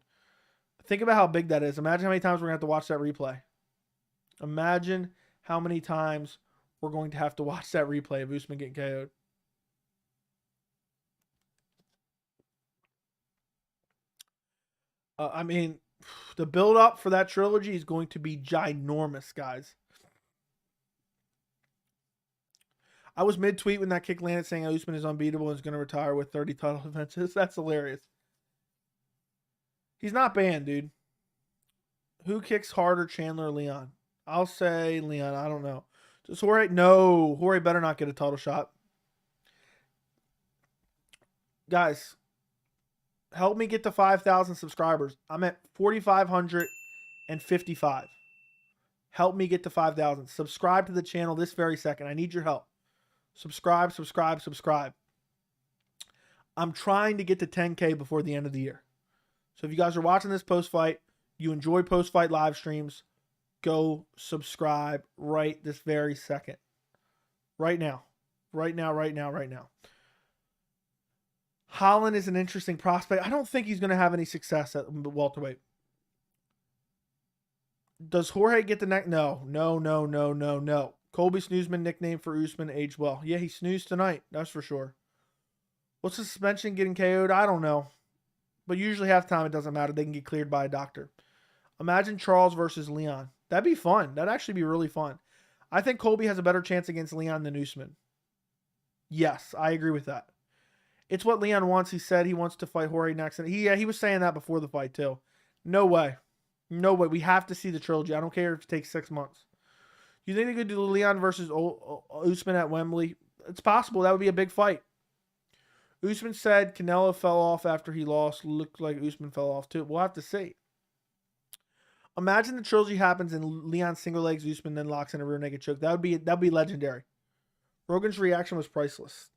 think about how big that is. Imagine how many times we're going to have to watch that replay. Imagine how many times we're going to have to watch that replay of Usman getting KO'd. I mean, the build-up for that trilogy is going to be ginormous, guys. I was mid-tweet when that kick landed saying Usman is unbeatable and is going to retire with 30 title defenses. That's hilarious. He's not banned, dude. Who kicks harder, Chandler or Leon? I'll say Leon. I don't know. Does Jorge? No. Jorge better not get a title shot. Guys, help me get to 5,000 subscribers. I'm at 4,555. Help me get to 5,000. Subscribe to the channel this very second. I need your help. Subscribe. I'm trying to get to 10K before the end of the year. So if you guys are watching this post-fight, you enjoy post-fight live streams, go subscribe right this very second. Right now. Holland is an interesting prospect. I don't think he's going to have any success at welterweight. Does Jorge get the neck? No. Colby Snoozman, nickname for Usman, aged well. Yeah, he snoozed tonight. That's for sure. What's the suspension getting KO'd? I don't know. But usually half the time it doesn't matter. They can get cleared by a doctor. Imagine Charles versus Leon. That'd be fun. That'd actually be really fun. I think Colby has a better chance against Leon than Usman. Yes, I agree with that. It's what Leon wants. He said he wants to fight Jorge next. And he was saying that before the fight too. No way. We have to see the trilogy. I don't care if it takes 6 months. You think they could do Leon versus Usman at Wembley? It's possible. That would be a big fight. Usman said Canelo fell off after he lost. Looked like Usman fell off too. We'll have to see. Imagine the trilogy happens and Leon single legs Usman, then locks in a rear naked choke. That'd be legendary. Rogan's reaction was priceless.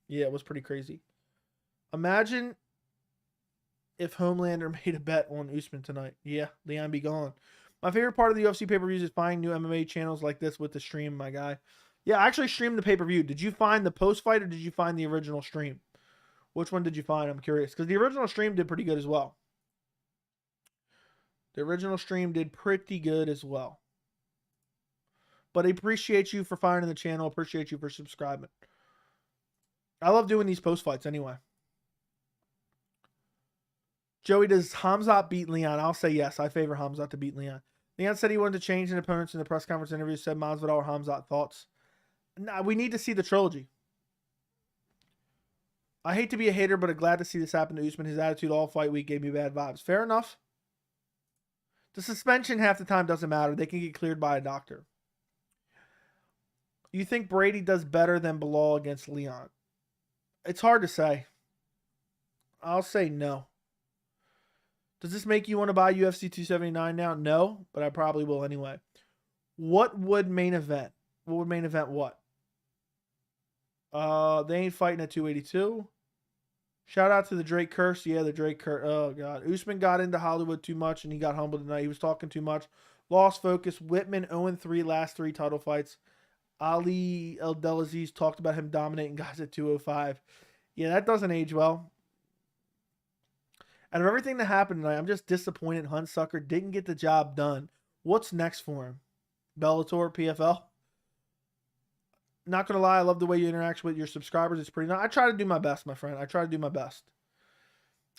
Yeah, it was pretty crazy. Imagine if Homelander made a bet on Usman tonight. Yeah, Leon be gone. My favorite part of the UFC pay-per-views is finding new MMA channels like this with the stream, my guy. Yeah, I actually streamed the pay-per-view. Did you find the post-fight or did you find the original stream? Which one did you find? I'm curious. Because the original stream did pretty good as well. But I appreciate you for finding the channel. Appreciate you for subscribing. I love doing these post-fights anyway. Joey, does Khamzat beat Leon? I'll say yes. I favor Khamzat to beat Leon. Leon said he wanted to change an opponents in the press conference interview. Said Masvidal or Khamzat. Thoughts? Nah, we need to see the trilogy. I hate to be a hater, but I'm glad to see this happen to Usman. His attitude all fight week gave me bad vibes. Fair enough. The suspension half the time doesn't matter. They can get cleared by a doctor. You think Brady does better than Bilal against Leon? It's hard to say. I'll say no. Does this make you want to buy UFC 279 now? No, but I probably will anyway. What would main event? What would main event what? They ain't fighting at 282. Shout out to the Drake curse. Yeah, the Drake curse. Oh, God. Usman got into Hollywood too much, and he got humbled tonight. He was talking too much. Lost focus. Whitman 0-3 last 3 title fights. Ali Abdelaziz talked about him dominating guys at 205. Yeah, that doesn't age well. Out of everything that happened tonight, I'm just disappointed Hunsucker didn't get the job done. What's next for him? Bellator, PFL? Not going to lie, I love the way you interact with your subscribers. It's pretty nice. I try to do my best, my friend. I try to do my best.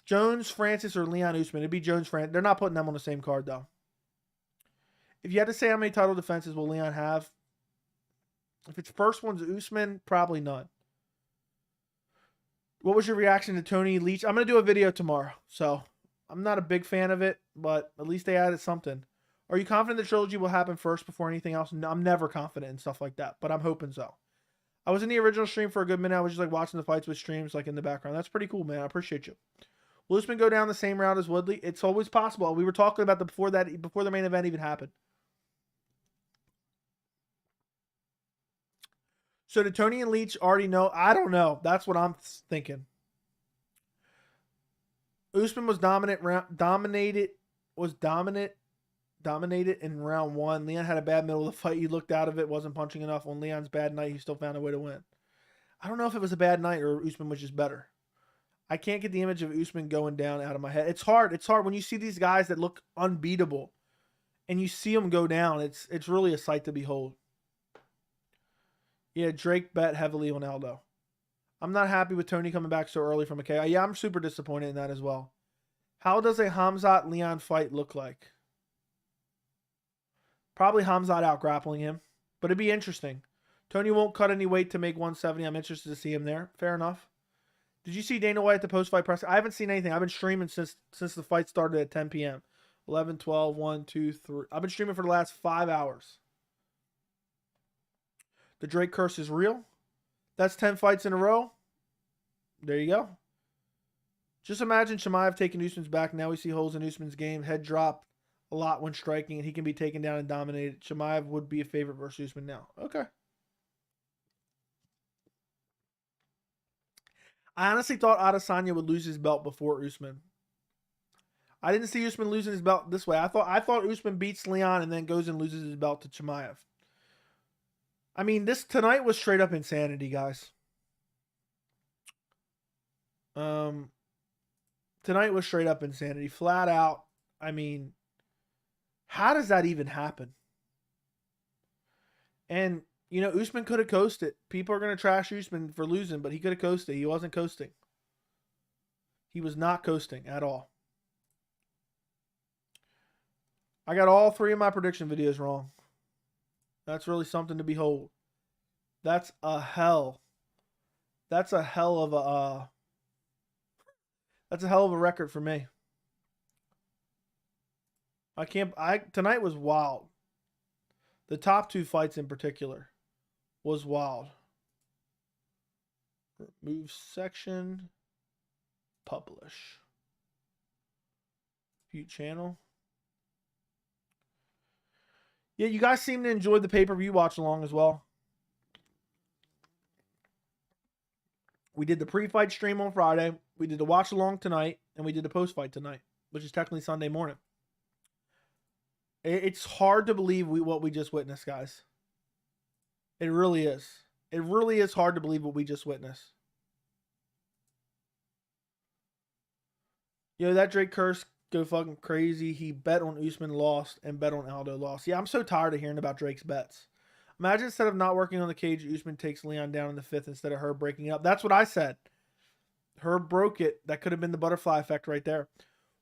Jones, Francis, or Leon Usman? It'd be Jones, Francis. They're not putting them on the same card, though. If you had to say how many title defenses will Leon have, if its first one's Usman, probably none. What was your reaction to Tony Leach? I'm going to do a video tomorrow, so I'm not a big fan of it, but at least they added something. Are you confident the trilogy will happen first before anything else? No, I'm never confident in stuff like that, but I'm hoping so. I was in the original stream for a good minute. I was just like watching the fights with streams like in the background. That's pretty cool, man. I appreciate you. Will Usman go down the same route as Woodley? It's always possible. We were talking about before the main event even happened. So did Tony and Leach already know? I don't know. That's what I'm thinking. Usman was dominated in round 1. Leon had a bad middle of the fight. He looked out of it, wasn't punching enough. On Leon's bad night, he still found a way to win. I don't know if it was a bad night or Usman was just better. I can't get the image of Usman going down out of my head. It's hard. It's hard when you see these guys that look unbeatable and you see them go down. It's really a sight to behold. Yeah, Drake bet heavily on Aldo. I'm not happy with Tony coming back so early from a KO. Yeah, I'm super disappointed in that as well. How does a Khamzat-Leon fight look like? Probably Khamzat out grappling him, but it'd be interesting. Tony won't cut any weight to make 170. I'm interested to see him there. Fair enough. Did you see Dana White at the post-fight press? I haven't seen anything. I've been streaming since the fight started at 10 p.m. 11, 12, 1, 2, 3. I've been streaming for the last 5 hours. The Drake curse is real. That's 10 fights in a row. There you go. Just imagine Chimaev taking Usman's back. Now we see holes in Usman's game. Head drop a lot when striking, and he can be taken down and dominated. Chimaev would be a favorite versus Usman now. Okay. I honestly thought Adesanya would lose his belt before Usman. I didn't see Usman losing his belt this way. I thought Usman beats Leon and then goes and loses his belt to Chimaev. I mean, tonight was straight up insanity, guys. Tonight was straight up insanity. Flat out. I mean, how does that even happen? And, you know, Usman could have coasted. People are going to trash Usman for losing, but he could have coasted. He wasn't coasting. He was not coasting at all. I got all 3 of my prediction videos wrong. That's really something to behold. That's a hell. That's a hell of a record for me. Tonight was wild. The top 2 fights in particular was wild. Remove section. Publish. View channel. Yeah, you guys seem to enjoy the pay-per-view watch along as well. We did the pre-fight stream on Friday. We did the watch along tonight, and we did the post-fight tonight, which is technically Sunday morning. It's hard to believe what we just witnessed, guys. It really is. It really is hard to believe what we just witnessed. Yo, that Drake curse go fucking crazy. He bet on Usman lost and bet on Aldo lost. Yeah, I'm so tired of hearing about Drake's bets. Imagine instead of not working on the cage, Usman takes Leon down in the 5th instead of her breaking up. That's what I said. Her broke it. That could have been the butterfly effect right there.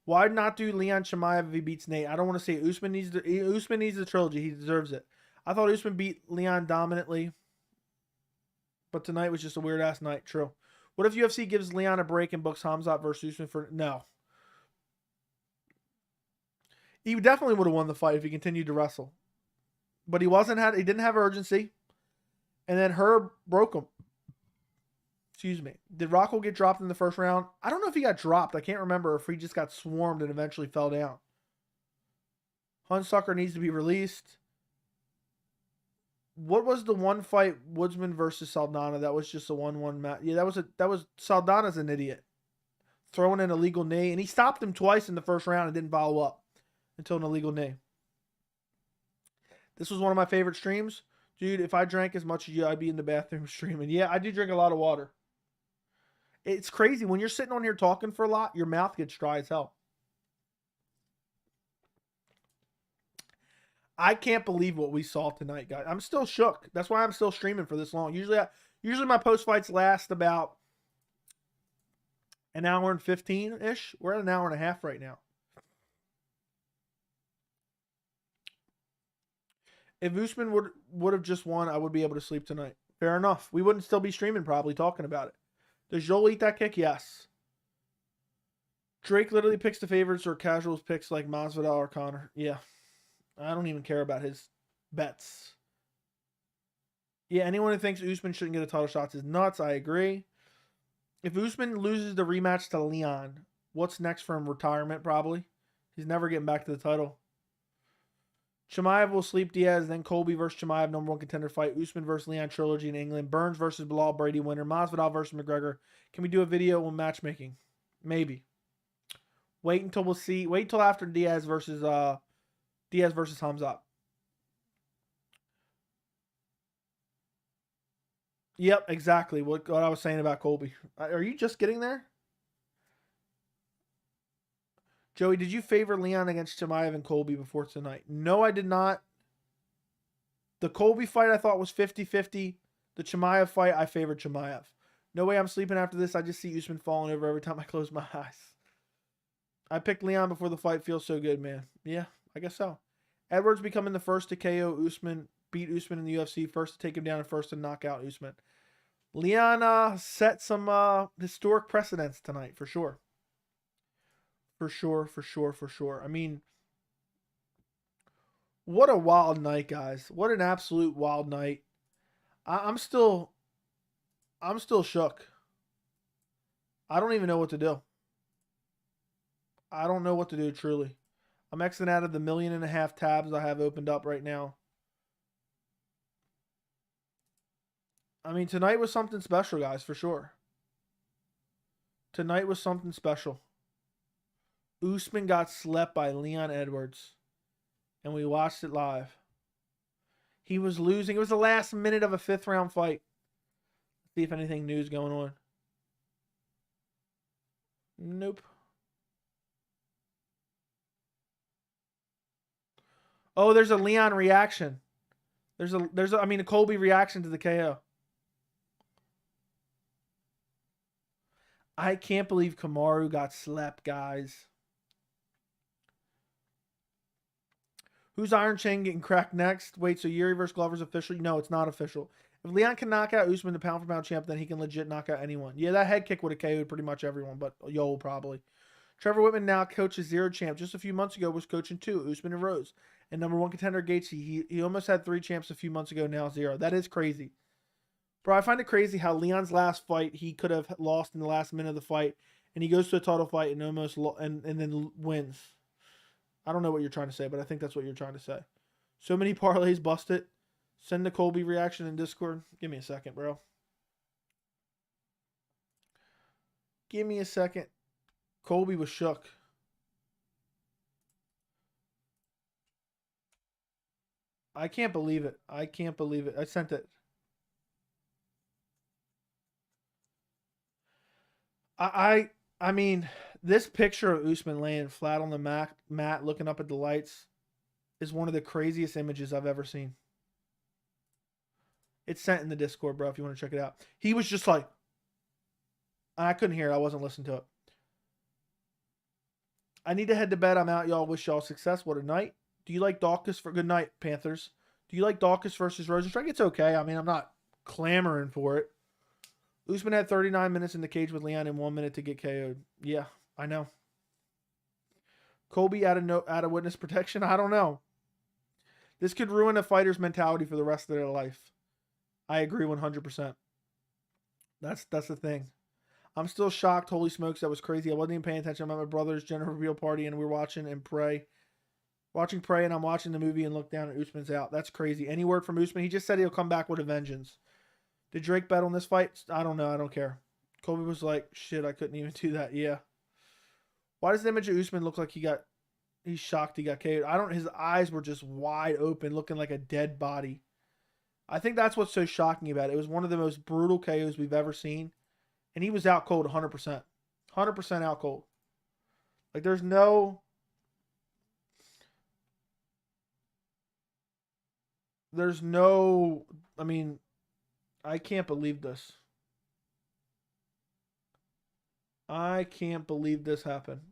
Why not do Leon Chimaev if he beats Nate? I don't want to say Usman needs the trilogy. He deserves it. I thought Usman beat Leon dominantly, but tonight was just a weird ass night. True. What if UFC gives Leon a break and books Hamzat versus Usman for no? He definitely would have won the fight if he continued to wrestle, but he didn't have urgency, and then Herb broke him. Excuse me. Did Rockhold get dropped in the first round? I don't know if he got dropped. I can't remember if he just got swarmed and eventually fell down. Hunsucker needs to be released. What was the one fight Woodsman versus Saldana? That was just a 1-1 match. Yeah, that was Saldana's an idiot. Throwing an illegal knee, and he stopped him twice in the first round and didn't follow up until an illegal knee. This was one of my favorite streams. Dude, if I drank as much as you, I'd be in the bathroom streaming. Yeah, I do drink a lot of water. It's crazy. When you're sitting on here talking for a lot, your mouth gets dry as hell. I can't believe what we saw tonight, guys. I'm still shook. That's why I'm still streaming for this long. Usually my post fights last about an hour and 15-ish. We're at an hour and a half right now. If Usman would have just won, I would be able to sleep tonight. Fair enough. We wouldn't still be streaming probably talking about it. Does Joel eat that kick? Yes. Drake literally picks the favorites or casuals picks like Masvidal or Conor. Yeah. I don't even care about his bets. Yeah, anyone who thinks Usman shouldn't get a title shot is nuts. I agree. If Usman loses the rematch to Leon, what's next for him? Retirement, probably. He's never getting back to the title. Chimaev will sleep Diaz, then Colby versus Chimaev, #1 contender fight. Usman versus Leon trilogy in England. Burns versus Bilal Brady winner. Masvidal versus McGregor. Can we do a video on matchmaking? Maybe. Wait until we'll see. Wait till after Diaz versus Hamzat. Yep, exactly what I was saying about Colby. Are you just getting there? Joey, did you favor Leon against Chimaev and Colby before tonight? No, I did not. The Colby fight I thought was 50-50. The Chimaev fight, I favored Chimaev. No way I'm sleeping after this. I just see Usman falling over every time I close my eyes. I picked Leon before the fight. Feels so good, man. Yeah, I guess so. Edwards becoming the first to KO Usman, beat Usman in the UFC, first to take him down and first to knock out Usman. Leon set some historic precedents tonight, for sure. For sure. I mean, what a wild night, guys. What an absolute wild night. I'm still shook. I don't even know what to do. I don't know what to do, truly. I'm exiting out of the 1.5 million tabs I have opened up right now. I mean, tonight was something special, guys, for sure. Tonight was something special. Usman got slept by Leon Edwards, and we watched it live. He was losing. It was the last minute of a 5th round fight. See if anything new is going on. Nope. Oh, there's a Leon reaction. There's a Colby reaction to the KO. I can't believe Kamaru got slept, guys. Who's Iron Chain getting cracked next? Wait, so Yuri versus Glover's official? No, it's not official. If Leon can knock out Usman, the pound-for-pound champ, then he can legit knock out anyone. Yeah, that head kick would have KO'd pretty much everyone, but Yoel probably. Trevor Whitman now coaches 0 champ. Just a few months ago was coaching 2, Usman and Rose. And #1 contender Gaethje, he almost had 3 champs a few months ago, now 0. That is crazy. Bro, I find it crazy how Leon's last fight, he could have lost in the last minute of the fight, and he goes to a title fight and almost and then wins. I don't know what you're trying to say, but I think that's what you're trying to say. So many parlays busted. Send the Colby reaction in Discord. Give me a second, bro. Give me a second. Colby was shook. I can't believe it. I can't believe it. I sent it. I mean, this picture of Usman laying flat on the mat looking up at the lights is one of the craziest images I've ever seen. It's sent in the Discord, bro, if you want to check it out. He was just like, I couldn't hear it. I wasn't listening to it. I need to head to bed. I'm out, y'all. Wish y'all success. What a night. Do you like Dawkins for good night, Panthers? Do you like Dawkins versus Rosenstrike? It's okay. I mean, I'm not clamoring for it. Usman had 39 minutes in the cage with Leon and 1 minute to get KO'd. Yeah, I know. Colby out of witness protection? I don't know. This could ruin a fighter's mentality for the rest of their life. I agree 100%. That's the thing. I'm still shocked. Holy smokes, that was crazy. I wasn't even paying attention. I'm at my brother's gender reveal party, and we're watching and pray. Watching Pray, and I'm watching the movie and look down and Usman's out. That's crazy. Any word from Usman? He just said he'll come back with a vengeance. Did Drake bet on this fight? I don't know. I don't care. Colby was like, shit, I couldn't even do that. Yeah. Why does the image of Usman look like he's shocked he got KO'd? His eyes were just wide open, looking like a dead body. I think that's what's so shocking about it. It was one of the most brutal KOs we've ever seen. And he was out cold 100%. 100% out cold. Like, there's no... I mean, I can't believe this. I can't believe this happened.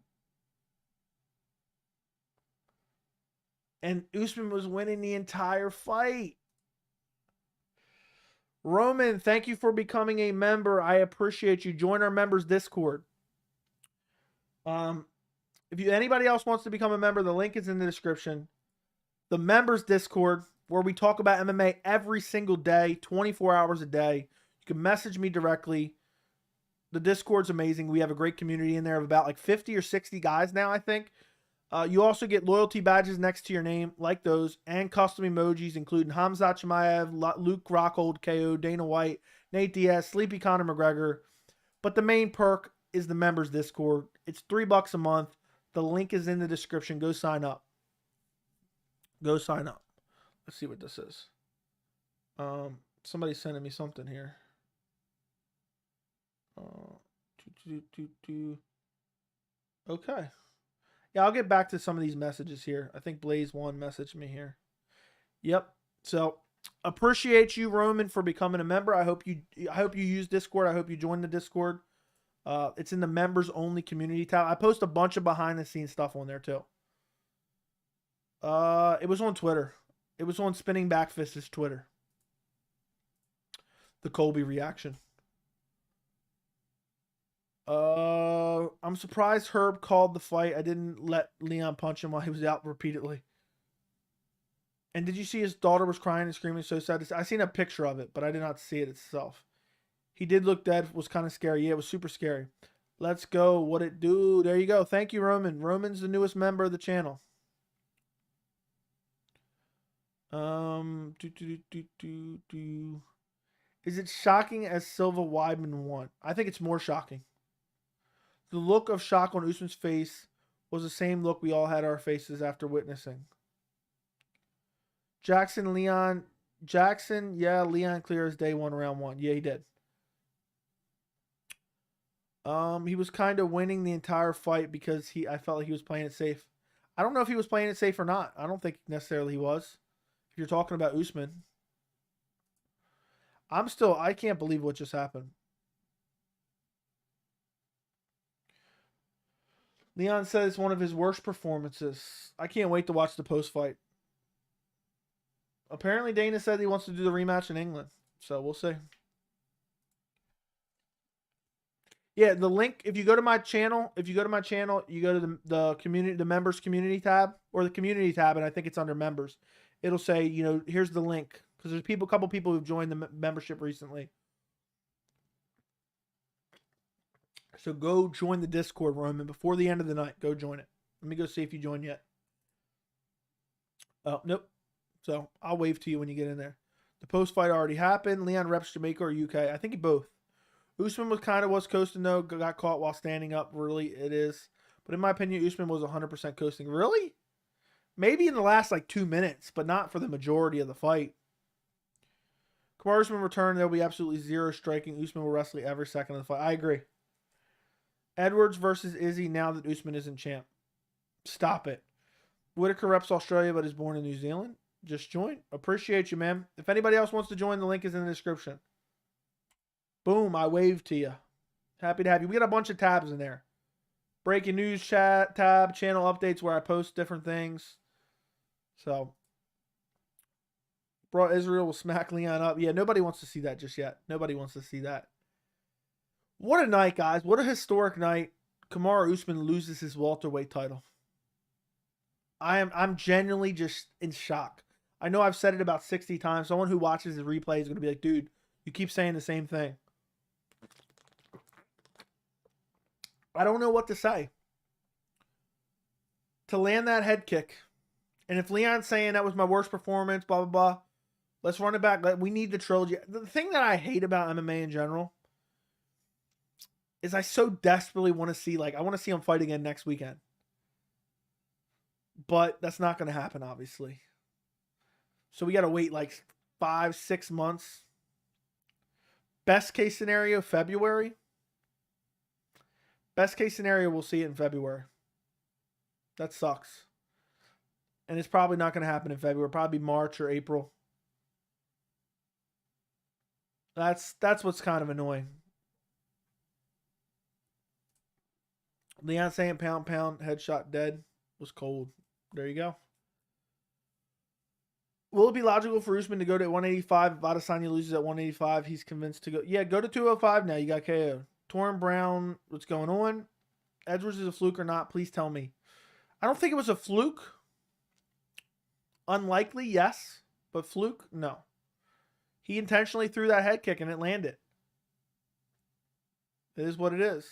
And Usman was winning the entire fight. Roman, thank you for becoming a member. I appreciate you. Join our members Discord. If anybody else wants to become a member, the link is in the description. The members Discord, where we talk about MMA every single day, 24 hours a day. You can message me directly. The Discord's amazing. We have a great community in there of about like 50 or 60 guys now, I think. You also get loyalty badges next to your name, like those, and custom emojis, including Khamzat Chimaev, Luke Rockhold KO, Dana White, Nate Diaz, Sleepy Conor McGregor. But the main perk is the members Discord. It's $3 a month. The link is in the description. Go sign up. Go sign up. Let's see what this is. Somebody's sending me something here. Okay. Yeah, I'll get back to some of these messages here. I think Blaze1 messaged me here. Yep. So appreciate you, Roman, for becoming a member. I hope you use Discord. I hope you join the Discord. It's in the members only community tab. I post a bunch of behind the scenes stuff on there too. It was on Twitter. It was on Spinning Back Fist's Twitter. The Colby reaction. I'm surprised Herb called the fight. I didn't let Leon punch him while he was out repeatedly. And did you see his daughter was crying and screaming so sad? I seen a picture of it, but I did not see it itself. He did look dead. Was kind of scary. Yeah, it was super scary. Let's go. What it do? There you go. Thank you, Roman. Roman's the newest member of the channel. Is it shocking as Silva Weidman won? I think it's more shocking. The look of shock on Usman's face was the same look we all had our faces after witnessing. Leon, yeah, Leon clears day one, round one. Yeah, he did. He was kind of winning the entire fight because I felt like he was playing it safe. I don't know if he was playing it safe or not. I don't think necessarily he was. If you're talking about Usman. I can't believe what just happened. Leon said it's one of his worst performances. I can't wait to watch the post-fight. Apparently, Dana said he wants to do the rematch in England. So, we'll see. Yeah, the link, if you go to my channel, you go to the community, the members community tab, or the community tab, and I think it's under members. It'll say, here's the link. Because there's a couple people who've joined the membership recently. So go join the Discord, Roman, before the end of the night. Go join it. Let me go see if you joined yet. Oh, nope. So I'll wave to you when you get in there. The post-fight already happened. Leon reps Jamaica or UK. I think both. Usman was kind of coasting, though. Got caught while standing up. Really, it is. But in my opinion, Usman was 100% coasting. Really? Maybe in the last, 2 minutes, but not for the majority of the fight. Kamaru Usman return. There will be absolutely zero striking. Usman will wrestle every second of the fight. I agree. Edwards versus Izzy now that Usman isn't champ. Stop it. Whitaker reps Australia but is born in New Zealand. Just join. Appreciate you, man. If anybody else wants to join, the link is in the description. Boom, I waved to you. Happy to have you. We got a bunch of tabs in there. breaking news chat tab, channel updates where I post different things. So, brought Israel will smack Leon up. Yeah, nobody wants to see that just yet. Nobody wants to see that. What a night, guys. What a historic night. Kamaru Usman loses his welterweight title. I'm genuinely just in shock. I know I've said it about 60 times. Someone who watches the replay is going to be like, dude, you keep saying the same thing. I don't know what to say. To land that head kick. And if Leon's saying that was my worst performance, blah, blah, blah, let's run it back. We need the trilogy. The thing that I hate about MMA in general is I so desperately want to see, I want to see him fight again next weekend. But that's not going to happen, obviously. So we got to wait 5-6 months. Best case scenario, February. Best case scenario, we'll see it in February. That sucks. And it's probably not going to happen in February. Probably March or April. That's what's kind of annoying. Leon saying pound, headshot dead was cold. There you go. Will it be logical for Usman to go to 185 if Adesanya loses at 185? He's convinced to go. Yeah, go to 205 now. You got KO. Torrin Brown, what's going on? Edwards is a fluke or not? Please tell me. I don't think it was a fluke. Unlikely, yes. But fluke, no. He intentionally threw that head kick and it landed. It is what it is.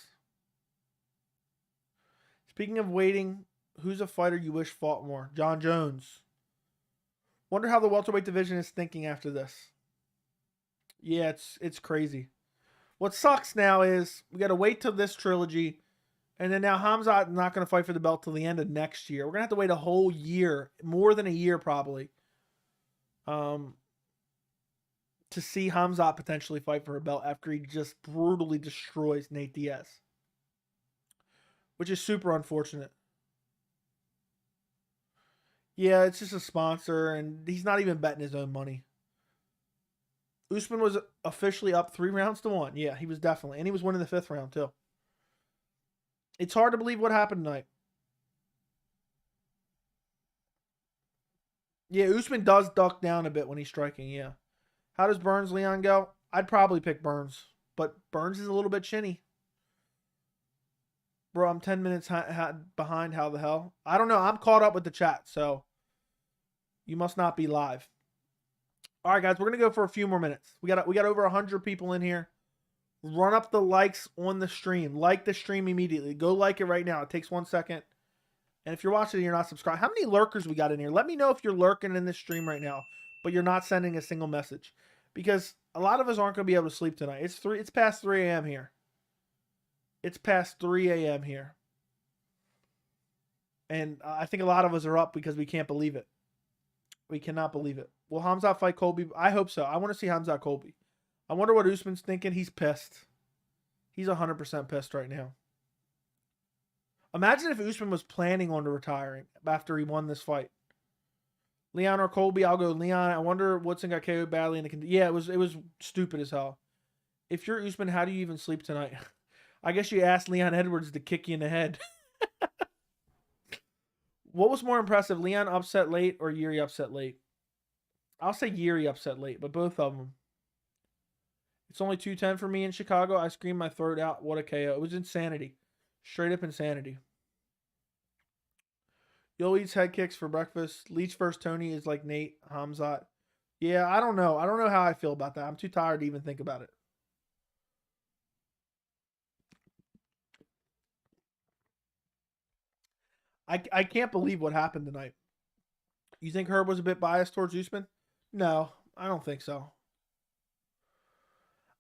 Speaking of waiting, who's a fighter you wish fought more? John Jones. Wonder how the welterweight division is thinking after this. Yeah, it's crazy. What sucks now is we got to wait till this trilogy, and then now Khamzat is not going to fight for the belt till the end of next year. We're going to have to wait a whole year, more than a year probably, to see Khamzat potentially fight for a belt after he just brutally destroys Nate Diaz, which is super unfortunate. Yeah, it's just a sponsor, and he's not even betting his own money. Usman was officially up 3-1. Yeah, he was definitely. And he was winning the 5th round, too. It's hard to believe what happened tonight. Yeah, Usman does duck down a bit when he's striking, yeah. How does Burns-Leon go? I'd probably pick Burns. But Burns is a little bit chinny. Bro, I'm 10 minutes behind. How the hell? I don't know. I'm caught up with the chat, so you must not be live. All right, guys, we're going to go for a few more minutes. We got over 100 people in here. Run up the likes on the stream. Like the stream immediately. Go like it right now. It takes 1 second. And if you're watching and you're not subscribed, how many lurkers we got in here? Let me know if you're lurking in this stream right now, but you're not sending a single message. Because a lot of us aren't going to be able to sleep tonight. It's past 3 a.m. here. It's past 3 a.m. here. And I think a lot of us are up because we can't believe it. We cannot believe it. Will Khamzat fight Colby? I hope so. I want to see Khamzat Colby. I wonder what Usman's thinking. He's pissed. He's 100% pissed right now. Imagine if Usman was planning on retiring after he won this fight. Leon or Colby? I'll go Leon. I wonder Woodson got KO'd badly. Yeah, it was stupid as hell. If you're Usman, how do you even sleep tonight? I guess you asked Leon Edwards to kick you in the head. What was more impressive, Leon upset late or Yuri upset late? I'll say Yuri upset late, but both of them. It's only 2:10 for me in Chicago. I screamed my throat out. What a KO. It was insanity. Straight up insanity. Yo eats head kicks for breakfast. Leach versus Tony is like Nate Khamzat. Yeah, I don't know. I don't know how I feel about that. I'm too tired to even think about it. I can't believe what happened tonight. You think Herb was a bit biased towards Usman? No, I don't think so.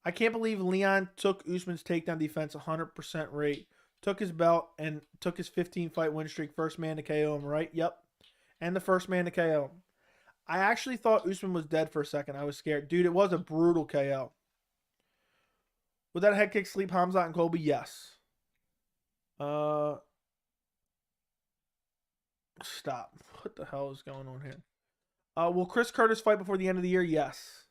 I can't believe Leon took Usman's takedown defense 100% rate. Took his belt and took his 15-fight win streak. First man to KO him, right? Yep. And the first man to KO him. I actually thought Usman was dead for a second. I was scared. Dude, it was a brutal KO. Would that head kick sleep Khamzat and Colby? Yes. Stop. What the hell is going on here? Will Chris Curtis fight before the end of the year? Yes.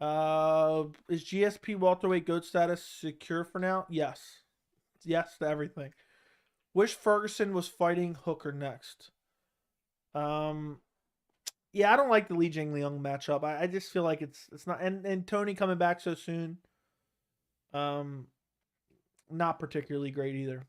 Is GSP welterweight GOAT status secure for now? Yes. Yes to everything. Wish Ferguson was fighting Hooker next. Yeah, I don't like the Li Jingliang matchup. I just feel like it's not, and Tony coming back so soon. Not particularly great either.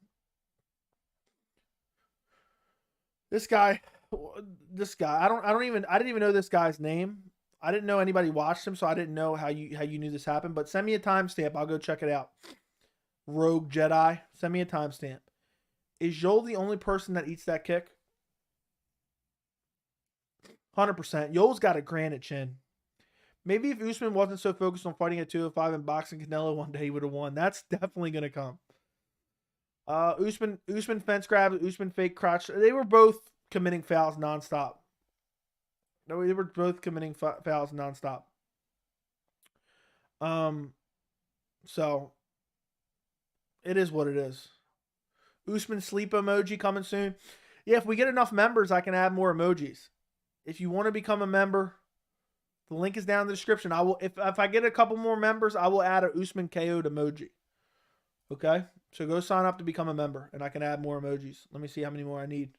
This guy, I didn't even know this guy's name. I didn't know anybody watched him, so I didn't know how you knew this happened. But send me a timestamp. I'll go check it out. Rogue Jedi, send me a timestamp. Is Yoel the only person that eats that kick? 100%. Yoel's got a granite chin. Maybe if Usman wasn't so focused on fighting at 205 and boxing Canelo one day, he would have won. That's definitely going to come. Usman fence grab, Usman fake crotch. They were both committing fouls nonstop. No, they were both committing fouls nonstop. So it is what it is. Usman sleep emoji coming soon. Yeah, if we get enough members, I can add more emojis. If you want to become a member, the link is down in the description. I will, if I get a couple more members, I will add a Usman KO'd emoji. Okay? So go sign up to become a member, and I can add more emojis. Let me see how many more I need.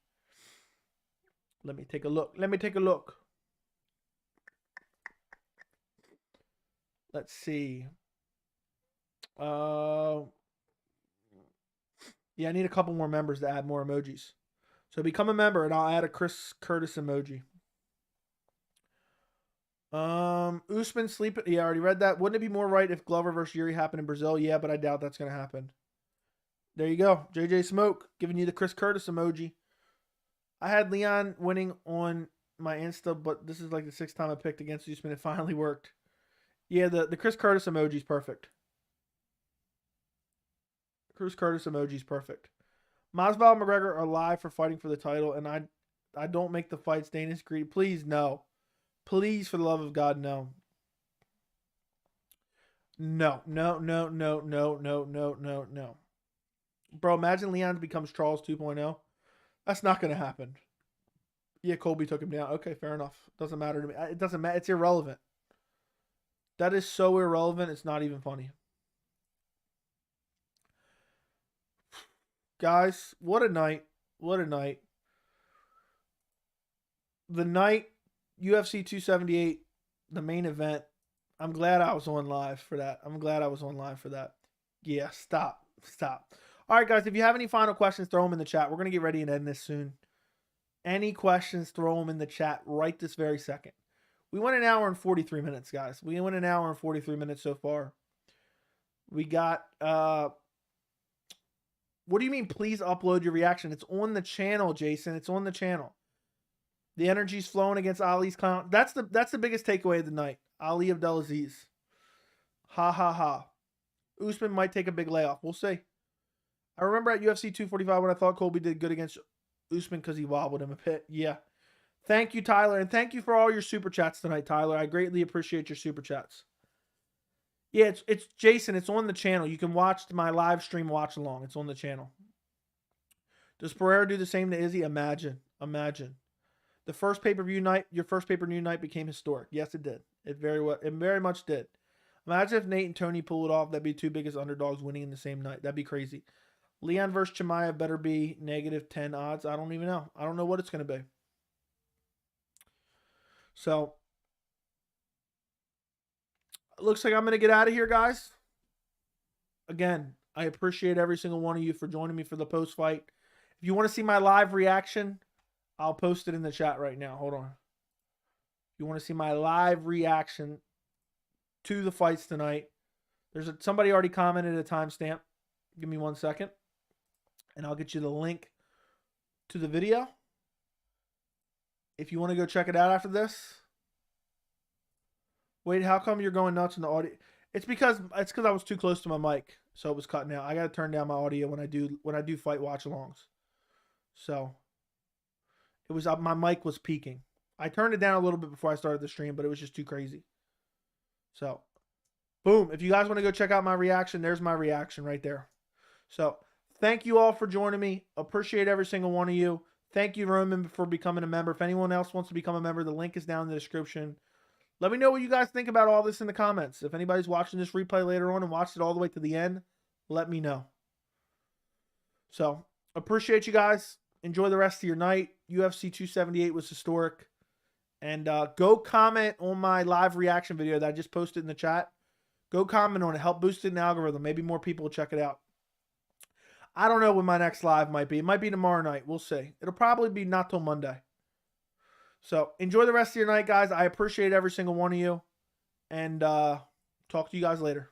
Let me take a look. Let's see. Yeah, I need a couple more members to add more emojis. So become a member, and I'll add a Chris Curtis emoji. Usman sleep. Yeah, I already read that. Wouldn't it be more right if Glover versus Yuri happened in Brazil? Yeah, but I doubt that's going to happen. There you go. JJ Smoke giving you the Chris Curtis emoji. I had Leon winning on my Insta, but this is like the 6th time I picked against Usman. It finally worked. Yeah, the Chris Curtis emoji is perfect. Chris Curtis emoji is perfect. Masvidal and McGregor are live for fighting for the title, and I don't make the fights Dana's greedy. Please, no. Please, for the love of God, no. No. Bro, imagine Leon becomes Charles 2.0. That's not going to happen. Yeah, Colby took him down. Okay, fair enough. Doesn't matter to me. It doesn't matter. It's irrelevant. That is so irrelevant, it's not even funny. Guys, what a night. What a night. The night UFC 278, the main event. I'm glad I was on live for that. Yeah, stop. All right, guys, if you have any final questions, throw them in the chat. We're going to get ready and end this soon. Any questions, throw them in the chat right this very second. We went 1 hour and 43 minutes, guys. We went 1 hour and 43 minutes so far. We got, what do you mean, please upload your reaction? It's on the channel, Jason. It's on the channel. The energy's flowing against Ali's clown. That's the biggest takeaway of the night. Ali Abdelaziz. Ha ha ha. Usman might take a big layoff. We'll see. I remember at UFC 245 when I thought Colby did good against Usman because he wobbled him a bit. Yeah. Thank you, Tyler. And thank you for all your super chats tonight, Tyler. I greatly appreciate your super chats. Yeah, it's Jason. It's on the channel. You can watch my live stream watch along. It's on the channel. Does Pereira do the same to Izzy? Imagine. The first pay-per-view night, your first pay-per-view night became historic. Yes, it did. It very much did. Imagine if Nate and Tony pull it off. That'd be 2 biggest underdogs winning in the same night. That'd be crazy. Leon versus Chimaev better be -10 odds. I don't even know. I don't know what it's going to be. So, it looks like I'm going to get out of here, guys. Again, I appreciate every single one of you for joining me for the post-fight. If you want to see my live reaction, I'll post it in the chat right now. Hold on. If you want to see my live reaction to the fights tonight, somebody already commented a timestamp. Give me 1 second, and I'll get you the link to the video. If you want to go check it out after this. Wait, how come you're going nuts in the audio? It's because I was too close to my mic, so it was cutting out. I got to turn down my audio when I do fight watch-alongs. So it was up. My mic was peaking. I turned it down a little bit before I started the stream, but it was just too crazy. So, boom. If you guys want to go check out my reaction, there's my reaction right there. So, thank you all for joining me. Appreciate every single one of you. Thank you, Roman, for becoming a member. If anyone else wants to become a member, the link is down in the description. Let me know what you guys think about all this in the comments. If anybody's watching this replay later on and watched it all the way to the end, let me know. So appreciate you guys. Enjoy the rest of your night. UFC 278 was historic. And go comment on my live reaction video that I just posted in the chat. Go comment on it. Help boost it in the algorithm. Maybe more people will check it out. I don't know when my next live might be. It might be tomorrow night. We'll see. It'll probably be not till Monday. So enjoy the rest of your night, guys. I appreciate every single one of you. And talk to you guys later.